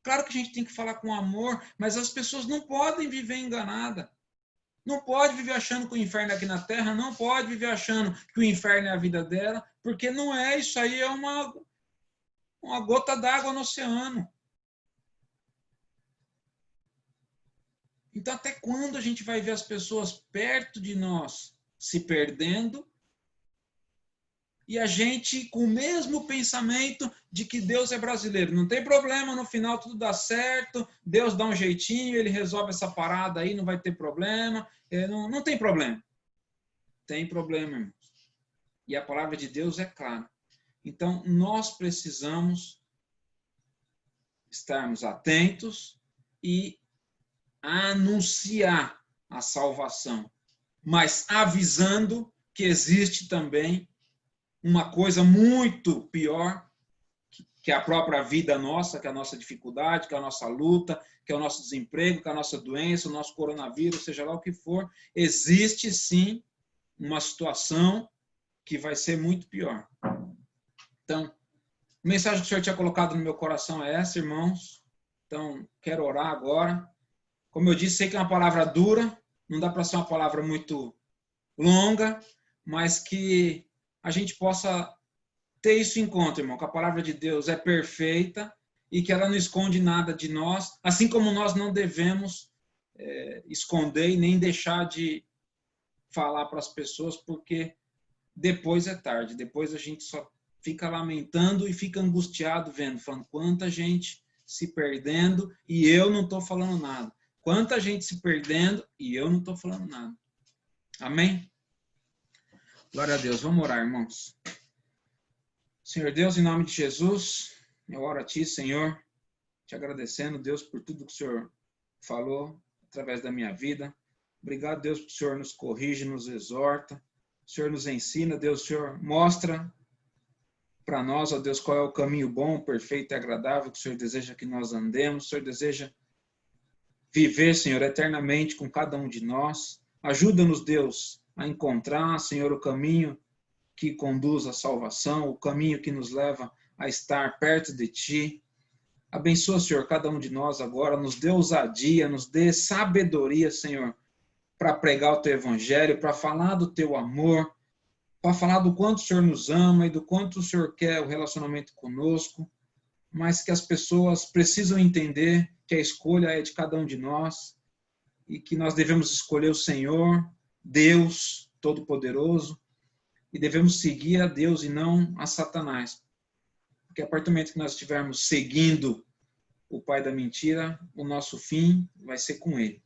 Claro que a gente tem que falar com amor, mas as pessoas não podem viver enganadas. Não pode viver achando que o inferno é aqui na terra, não pode viver achando que o inferno é a vida dela, porque não é, isso aí é uma gota d'água no oceano. Então, até quando a gente vai ver as pessoas perto de nós se perdendo e a gente com o mesmo pensamento de que Deus é brasileiro? Não tem problema, no final tudo dá certo, Deus dá um jeitinho, Ele resolve essa parada aí, não vai ter problema. Não tem problema. Tem problema, irmãos. E a palavra de Deus é clara. Então, nós precisamos estarmos atentos e anunciar a salvação, mas avisando que existe também uma coisa muito pior, que é a própria vida nossa, que é a nossa dificuldade, que é a nossa luta, que é o nosso desemprego, que é a nossa doença, o nosso coronavírus, seja lá o que for. Existe, sim, uma situação que vai ser muito pior. Então, a mensagem que o Senhor tinha colocado no meu coração é essa, irmãos. Então, quero orar agora. Como eu disse, sei que é uma palavra dura, não dá para ser uma palavra muito longa, mas que a gente possa ter isso em conta, irmão, que a palavra de Deus é perfeita e que ela não esconde nada de nós, assim como nós não devemos esconder e nem deixar de falar para as pessoas, porque depois é tarde, depois a gente só fica lamentando e fica angustiado vendo, falando quanta gente se perdendo e eu não estou falando nada. Quanta gente se perdendo e eu não estou falando nada. Amém? Glória a Deus. Vamos orar, irmãos. Senhor Deus, em nome de Jesus, eu oro a Ti, Senhor, te agradecendo, Deus, por tudo que o Senhor falou através da minha vida. Obrigado, Deus, porque o Senhor nos corrige, nos exorta, o Senhor nos ensina, Deus, o Senhor mostra para nós, ó Deus, qual é o caminho bom, perfeito e agradável que o Senhor deseja que nós andemos. O Senhor deseja viver, Senhor, eternamente com cada um de nós. Ajuda-nos, Deus, a encontrar, Senhor, o caminho que conduz à salvação, o caminho que nos leva a estar perto de Ti. Abençoa, Senhor, cada um de nós agora, nos dê ousadia, nos dê sabedoria, Senhor, para pregar o Teu Evangelho, para falar do Teu amor, para falar do quanto o Senhor nos ama e do quanto o Senhor quer o relacionamento conosco, mas que as pessoas precisam entender que a escolha é de cada um de nós e que nós devemos escolher o Senhor, Deus Todo-Poderoso, e devemos seguir a Deus e não a Satanás. Porque a partir do momento que nós estivermos seguindo o pai da mentira, o nosso fim vai ser com ele.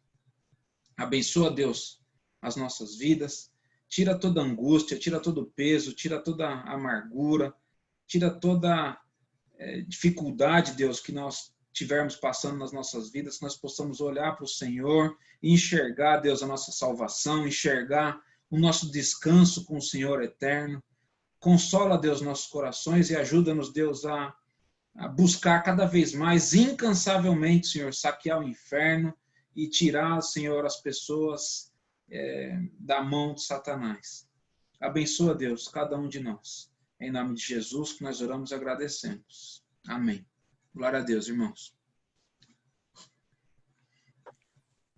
Abençoa, Deus, as nossas vidas. Tira toda angústia, tira todo peso, tira toda amargura, tira toda dificuldade, Deus, que nós tivermos passando nas nossas vidas, que nós possamos olhar para o Senhor e enxergar, Deus, a nossa salvação, enxergar o nosso descanso com o Senhor eterno. Consola, Deus, nossos corações e ajuda-nos, Deus, a buscar cada vez mais, incansavelmente, Senhor, saquear o inferno e tirar, Senhor, as pessoas da mão de Satanás. Abençoa, Deus, cada um de nós. Em nome de Jesus que nós oramos e agradecemos. Amém. Glória a Deus, irmãos.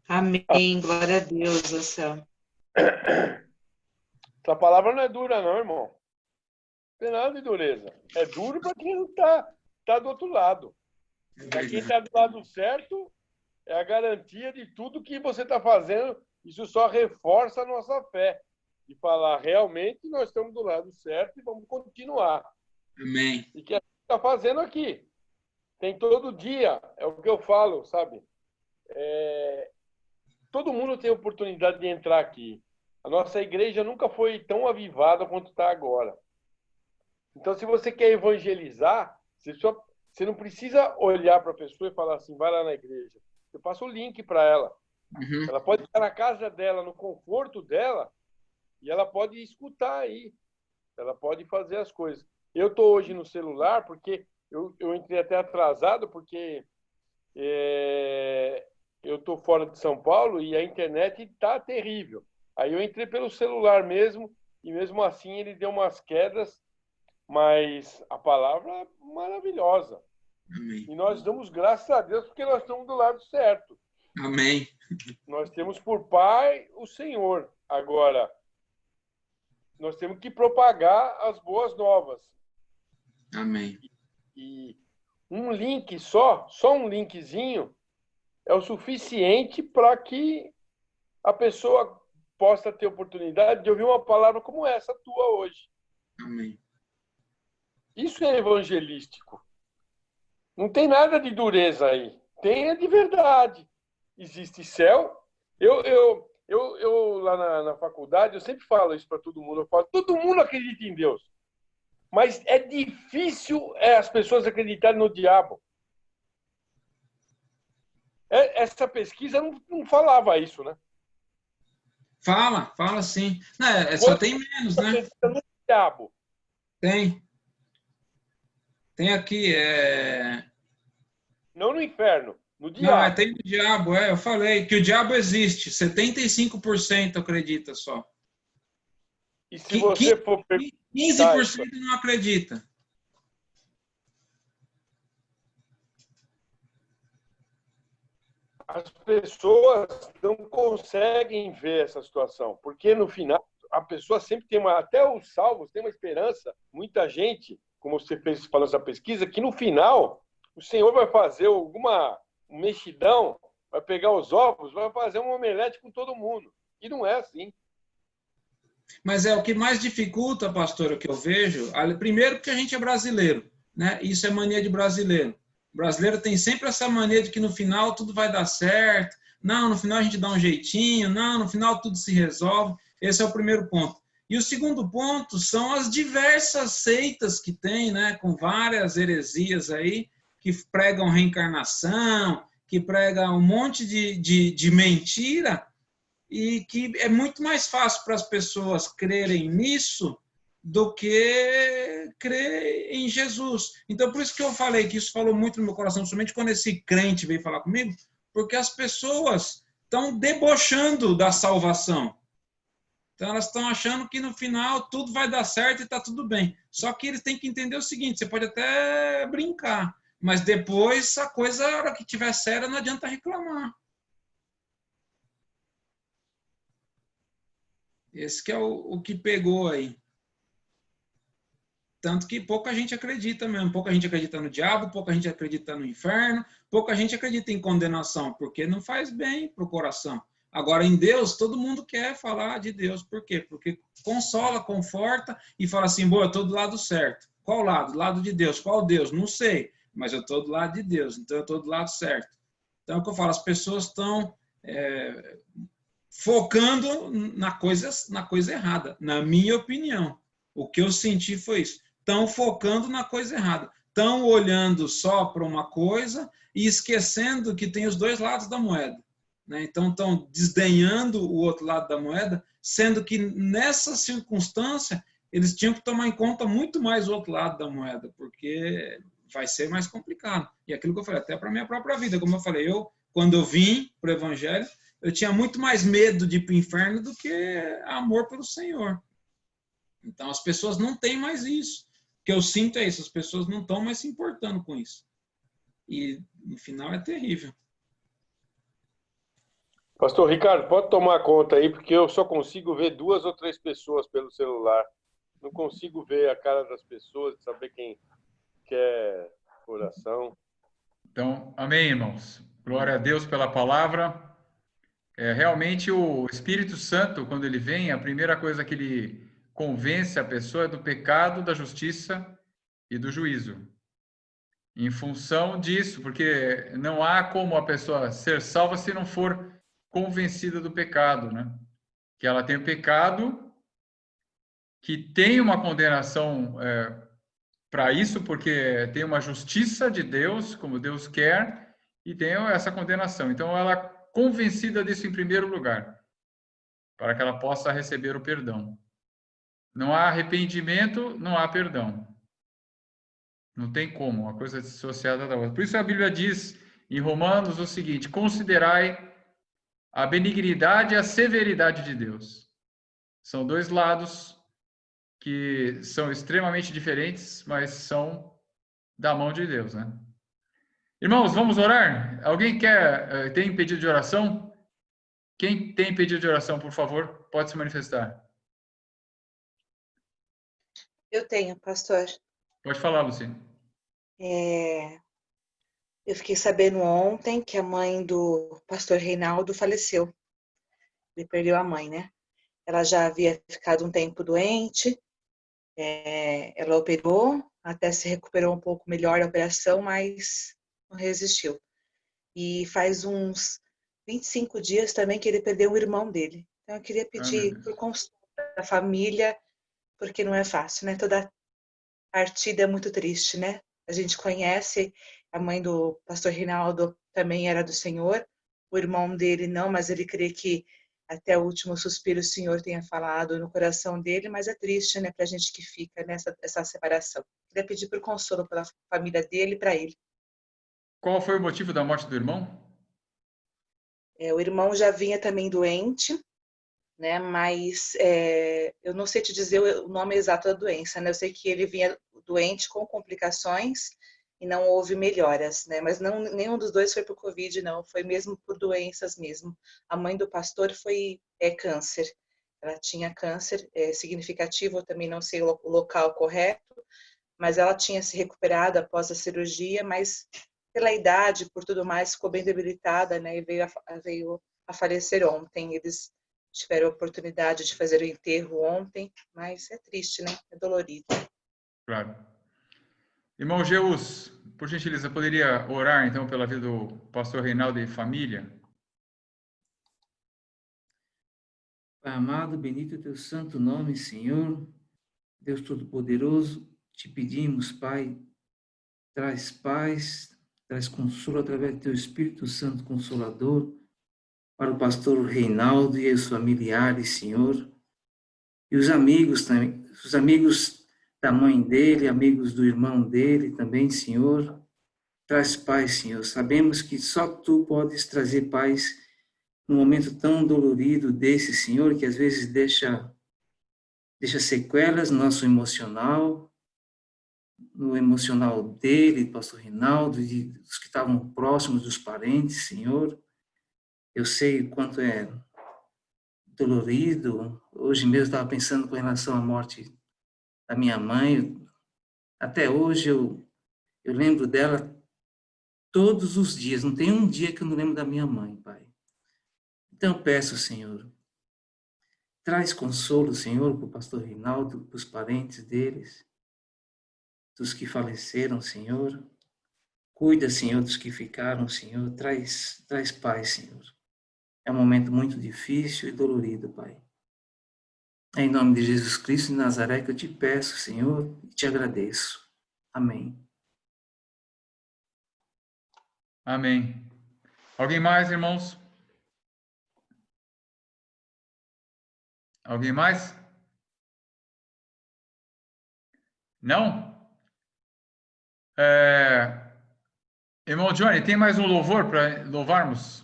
Amém. Glória a Deus, Anselmo. Essa palavra não é dura, não, irmão. Não tem nada de dureza. É duro para quem não tá do outro lado. Para quem está do lado certo, é a garantia de tudo que você está fazendo. Isso só reforça a nossa fé. E falar, realmente, nós estamos do lado certo e vamos continuar. Amém. E que a gente está fazendo aqui. Tem todo dia, é o que eu falo, sabe? Todo mundo tem oportunidade de entrar aqui. A nossa igreja nunca foi tão avivada quanto está agora. Então, se você quer evangelizar, você não precisa olhar para a pessoa e falar assim, vai lá na igreja. Você passa o link para ela. Uhum. Ela pode estar na casa dela, no conforto dela, e ela pode escutar aí. Ela pode fazer as coisas. Eu estou hoje no celular porque eu entrei até atrasado, porque eu estou fora de São Paulo e a internet está terrível. Aí eu entrei pelo celular mesmo, e mesmo assim ele deu umas quedas, mas a palavra é maravilhosa. Amém. E nós damos graças a Deus porque nós estamos do lado certo. Amém. Nós temos por pai o Senhor. Agora, nós temos que propagar as boas novas. Amém. E um link só um linkzinho, é o suficiente para que a pessoa possa ter oportunidade de ouvir uma palavra como essa tua hoje. Amém. Isso é evangelístico. Não tem nada de dureza aí. Tem de verdade. Existe céu. Eu lá na faculdade, eu sempre falo isso para todo mundo. Eu falo, todo mundo acredita em Deus. Mas é difícil as pessoas acreditarem no diabo. Essa pesquisa não falava isso, né? Fala sim. Só tem menos, né? No diabo. Tem aqui, Não no inferno, no Não, diabo. tem o diabo, eu falei que o diabo existe. 75% acredita só. E se você for perguntar... 15% não acredita. As pessoas não conseguem ver essa situação, porque no final a pessoa sempre tem até os salvos tem uma esperança, muita gente, como você fez falando essa pesquisa, que no final o Senhor vai fazer alguma mexidão, vai pegar os ovos, vai fazer um omelete com todo mundo. E não é assim. Mas é o que mais dificulta, pastor, o que eu vejo. Primeiro, porque a gente é brasileiro, né? Isso é mania de brasileiro. O brasileiro tem sempre essa mania de que no final tudo vai dar certo. Não, no final a gente dá um jeitinho. Não, no final tudo se resolve. Esse é o primeiro ponto. E o segundo ponto são as diversas seitas que tem, né? Com várias heresias aí, que pregam reencarnação, que pregam um monte de mentira, e que é muito mais fácil para as pessoas crerem nisso do que crer em Jesus. Então, por isso que eu falei que isso falou muito no meu coração, somente quando esse crente veio falar comigo, porque as pessoas estão debochando da salvação. Então, elas estão achando que no final tudo vai dar certo e está tudo bem. Só que eles têm que entender o seguinte, você pode até brincar, mas depois a coisa, a hora que tiver séria, não adianta reclamar. Esse que é o que pegou aí. Tanto que pouca gente acredita mesmo. Pouca gente acredita no diabo, pouca gente acredita no inferno, pouca gente acredita em condenação, porque não faz bem para o coração. Agora, em Deus, todo mundo quer falar de Deus. Por quê? Porque consola, conforta e fala assim, boa, eu estou do lado certo. Qual lado? Do lado de Deus. Qual Deus? Não sei, mas eu estou do lado de Deus, então eu estou do lado certo. Então, é o que eu falo, as pessoas estão focando na coisa errada, na minha opinião. O que eu senti foi isso. Estão focando na coisa errada. Estão olhando só para uma coisa e esquecendo que tem os dois lados da moeda. Né? Então, estão desdenhando o outro lado da moeda, sendo que nessa circunstância eles tinham que tomar em conta muito mais o outro lado da moeda, porque vai ser mais complicado. E aquilo que eu falei, até para a minha própria vida, como eu falei, quando eu vim para o Evangelho, eu tinha muito mais medo de ir para o inferno do que amor pelo Senhor. Então, as pessoas não têm mais isso. O que eu sinto é isso, as pessoas não estão mais se importando com isso. E, no final, é terrível. Pastor Ricardo, pode tomar conta aí, porque eu só consigo ver 2 ou 3 pessoas pelo celular. Não consigo ver a cara das pessoas, saber quem quer oração. Então, amém, irmãos. Glória a Deus pela palavra. Realmente o Espírito Santo, quando ele vem, a primeira coisa que ele convence a pessoa é do pecado, da justiça e do juízo. Em função disso, porque não há como a pessoa ser salva se não for convencida do pecado, né? Que ela tem o pecado, que tem uma condenação para isso, porque tem uma justiça de Deus, como Deus quer, e tem essa condenação. Então, ela é convencida disso em primeiro lugar, para que ela possa receber o perdão. Não há arrependimento, não há perdão. Não tem como, uma coisa dissociada da outra. Por isso a Bíblia diz em Romanos o seguinte: considerai a benignidade e a severidade de Deus. São dois lados que são extremamente diferentes, mas são da mão de Deus, né? Irmãos, vamos orar? Alguém tem pedido de oração? Quem tem pedido de oração, por favor, pode se manifestar. Eu tenho, pastor. Pode falar, Luciane. Eu fiquei sabendo ontem que a mãe do pastor Reinaldo faleceu. Ele perdeu a mãe, né? Ela já havia ficado um tempo doente, ela operou, até se recuperou um pouco melhor da operação, mas não resistiu. E faz uns 25 dias também que ele perdeu o irmão dele. Então eu queria pedir por consolo da família, porque não é fácil, né? Toda partida é muito triste, né? A gente conhece, a mãe do pastor Reinaldo também era do Senhor, o irmão dele não, mas ele crê que até o último suspiro o Senhor tenha falado no coração dele, mas é triste, né, pra gente que fica nessa separação. Queria pedir por consolo pela família dele e para ele. Qual foi o motivo da morte do irmão? O irmão já vinha também doente, né, mas eu não sei te dizer o nome exato da doença, né, eu sei que ele vinha doente com complicações e não houve melhoras, né, mas nenhum dos dois foi por Covid, não, foi mesmo por doenças mesmo. A mãe do pastor foi câncer, ela tinha câncer significativo, eu também não sei o local correto, mas ela tinha se recuperado após a cirurgia, mas pela idade, por tudo mais, ficou bem debilitada, né? E veio a falecer ontem. Eles tiveram a oportunidade de fazer o enterro ontem, mas é triste, né? É dolorido. Claro. Irmão Geus, por gentileza, poderia orar, então, pela vida do pastor Reinaldo e família? Pai amado, bendito é o teu santo nome, Senhor. Deus Todo-Poderoso, te pedimos, Pai, traz paz, traz consolo através do teu Espírito Santo Consolador para o pastor Reinaldo e os familiares, Senhor. E os amigos também, os amigos da mãe dele, amigos do irmão dele também, Senhor. Traz paz, Senhor. Sabemos que só Tu podes trazer paz num momento tão dolorido desse, Senhor, que às vezes deixa sequelas no nosso emocional, no emocional dele, pastor Reinaldo, e dos que estavam próximos dos parentes, Senhor. Eu sei o quanto é dolorido. Hoje mesmo estava pensando com relação à morte da minha mãe. Até hoje eu lembro dela todos os dias. Não tem um dia que eu não lembro da minha mãe, Pai. Então peço, Senhor, traz consolo, Senhor, para o pastor Reinaldo, para os parentes deles, dos que faleceram, Senhor. Cuida, Senhor, dos que ficaram, Senhor. Traz paz, Senhor. É um momento muito difícil e dolorido, Pai. É em nome de Jesus Cristo de Nazaré que eu te peço, Senhor, e te agradeço. Amém. Amém. Alguém mais, irmãos? Alguém mais? Não? Irmão Johnny, tem mais um louvor para louvarmos?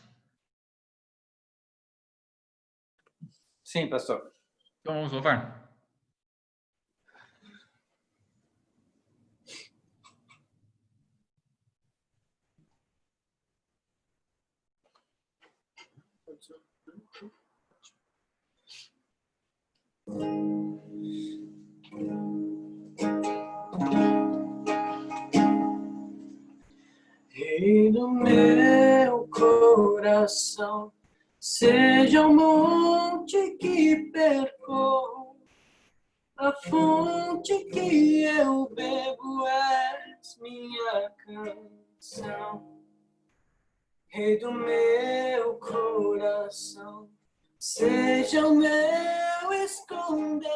Sim, pastor. Então vamos louvar. Rei do meu coração, seja o monte que percorro, a fonte que eu bebo és minha canção. Rei do meu coração, seja o meu esconderijo,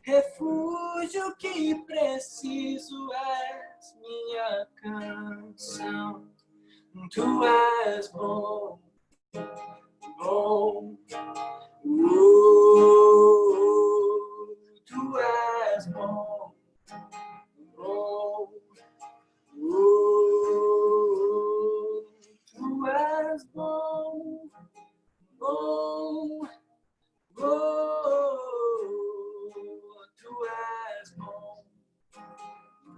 refúgio que preciso és minha canção. Tu és bom, bom. Tu és bom, bom. Tu és bom, bom, bom. Tu és bom,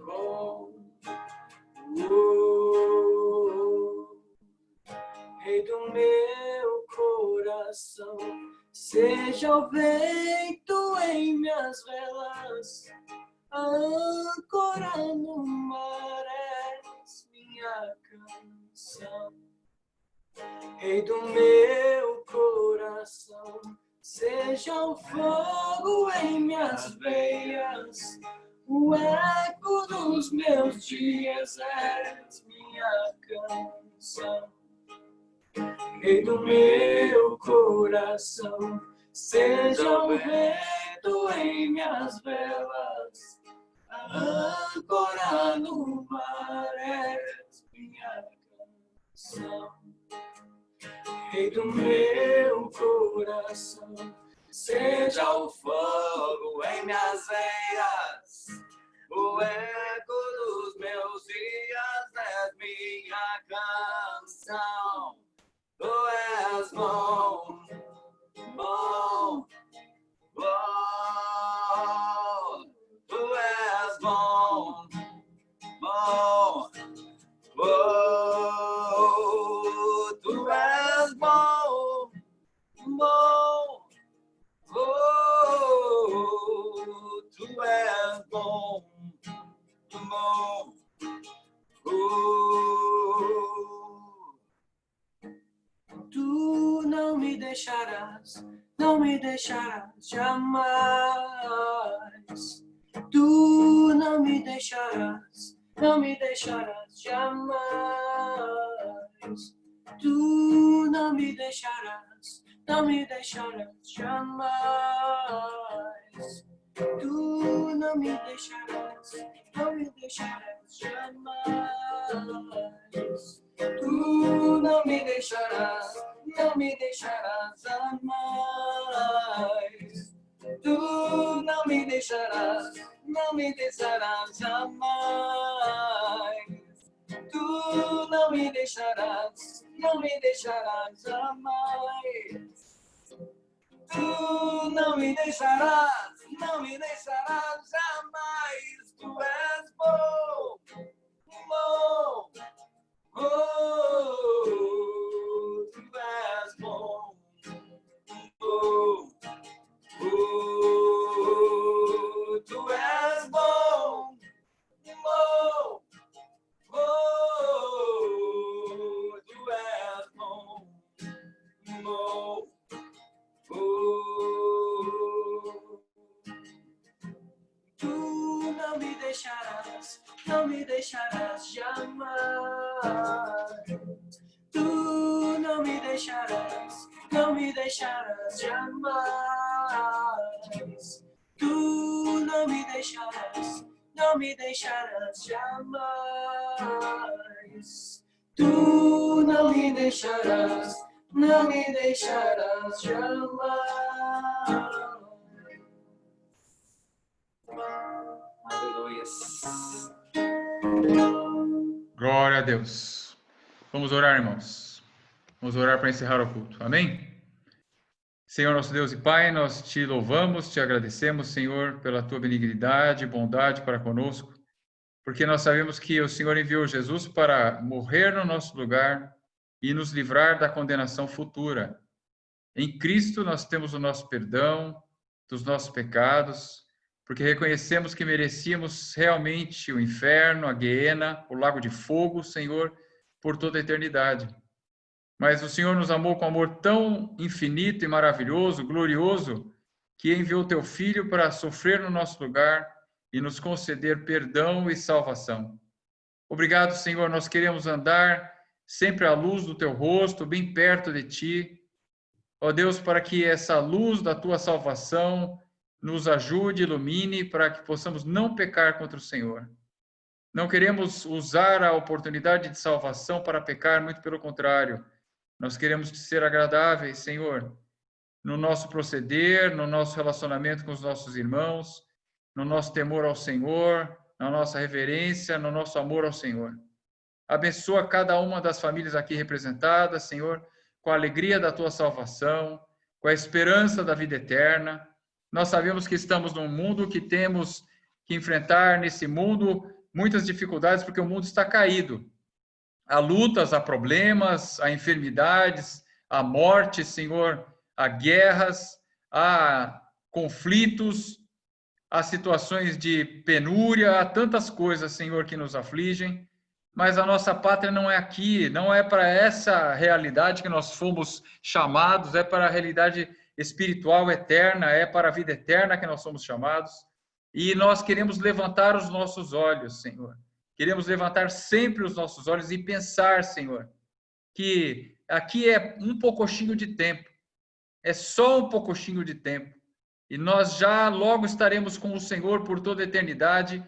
bom. Rei do meu coração, seja o vento em minhas velas, a âncora no mar és minha canção. Rei do meu coração, seja o fogo em minhas veias, o eco dos meus dias és minha canção. Rei do meu coração, seja o vento em minhas velas, a âncora no mar és minha canção. Rei do meu coração, seja o fogo em minhas veias, o eco dos meus dias és minha canção. Tu és bom, bom, bom. Tu és bom, bom, bom. Tu és bom, bom, bom. Tu és bom, deixarás, não me deixarás jamais. Tu não me deixarás, não me deixarás jamais. Tu não me deixarás, não me deixarás jamais. Tu não me deixarás, não me deixarás jamais. Tu não me deixarás, não me deixarás jamais. Tu não me deixarás, não me deixarás jamais. Tu não me deixarás, não me deixarás jamais. Tu não me deixarás, não me deixarás jamais. Tu és bom, bom, oh, tu és bom, oh, oh, tu és bom, bom, oh, tu és bom, bom. Tu não me deixarás, não me deixarás jamais. Tu não me deixarás, não me deixarás jamais. Tu não me deixarás, não me deixarás jamais. Tu não me deixarás, não me deixarás jamais. Aleluia. Glória a Deus. Vamos orar, irmãos. Vamos orar para encerrar o culto. Amém? Senhor, nosso Deus e Pai, nós te louvamos, te agradecemos, Senhor, pela tua benignidade e bondade para conosco, porque nós sabemos que o Senhor enviou Jesus para morrer no nosso lugar e nos livrar da condenação futura. Em Cristo nós temos o nosso perdão dos nossos pecados, porque reconhecemos que merecíamos realmente o inferno, a guiena, o lago de fogo, Senhor, por toda a eternidade. Mas o Senhor nos amou com amor tão infinito e maravilhoso, glorioso, que enviou teu Filho para sofrer no nosso lugar e nos conceder perdão e salvação. Obrigado, Senhor, nós queremos andar sempre à luz do teu rosto, bem perto de ti. Ó Deus, para que essa luz da tua salvação nos ajude, ilumine, para que possamos não pecar contra o Senhor. Não queremos usar a oportunidade de salvação para pecar, muito pelo contrário. Nós queremos ser agradáveis, Senhor, no nosso proceder, no nosso relacionamento com os nossos irmãos, no nosso temor ao Senhor, na nossa reverência, no nosso amor ao Senhor. Abençoa cada uma das famílias aqui representadas, Senhor, com a alegria da tua salvação, com a esperança da vida eterna. Nós sabemos que estamos num mundo que temos que enfrentar nesse mundo muitas dificuldades, porque o mundo está caído. Há lutas, há problemas, há enfermidades, há morte, Senhor, há guerras, há conflitos, há situações de penúria, há tantas coisas, Senhor, que nos afligem. Mas a nossa pátria não é aqui, não é para essa realidade que nós fomos chamados, é para a realidade espiritual eterna, é para a vida eterna que nós somos chamados. E nós queremos levantar os nossos olhos, Senhor. Queremos levantar sempre os nossos olhos e pensar, Senhor, que aqui é um pouquinho de tempo, é só um pouquinho de tempo. E nós já logo estaremos com o Senhor por toda a eternidade,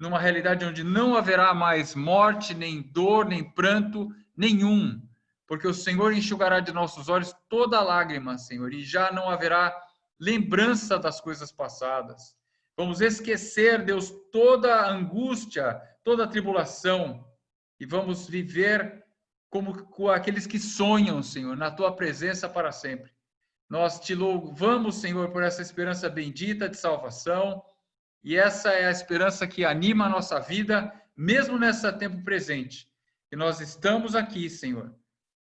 numa realidade onde não haverá mais morte, nem dor, nem pranto nenhum, porque o Senhor enxugará de nossos olhos toda lágrima, Senhor, e já não haverá lembrança das coisas passadas. Vamos esquecer, Deus, toda a angústia, toda a tribulação, e vamos viver como aqueles que sonham, Senhor, na tua presença para sempre. Nós te louvamos, Senhor, por essa esperança bendita de salvação, e essa é a esperança que anima a nossa vida, mesmo nesse tempo presente. E nós estamos aqui, Senhor,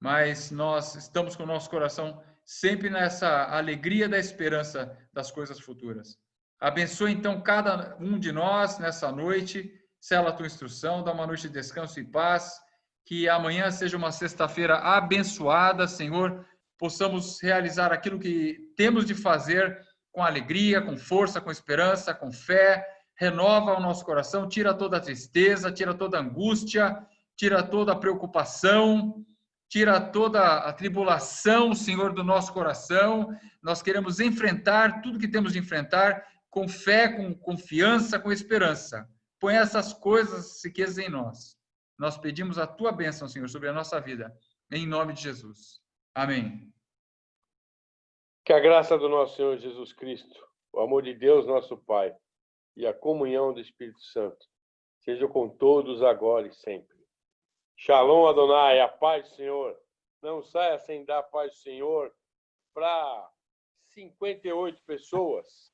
mas nós estamos com o nosso coração sempre nessa alegria da esperança das coisas futuras. Abençoa, então, cada um de nós nessa noite, sela a tua instrução, dá uma noite de descanso e paz, que amanhã seja uma sexta-feira abençoada, Senhor, possamos realizar aquilo que temos de fazer com alegria, com força, com esperança, com fé. Renova o nosso coração, tira toda a tristeza, tira toda a angústia, tira toda a preocupação, tira toda a tribulação, Senhor, do nosso coração. Nós queremos enfrentar tudo que temos de enfrentar com fé, com confiança, com esperança. Põe essas coisas, riquezas em nós. Nós pedimos a tua bênção, Senhor, sobre a nossa vida, em nome de Jesus. Amém. Que a graça do nosso Senhor Jesus Cristo, o amor de Deus, nosso Pai, e a comunhão do Espírito Santo seja com todos agora e sempre. Shalom, Adonai, a paz do Senhor. Não saia sem dar a paz do Senhor para 58 pessoas.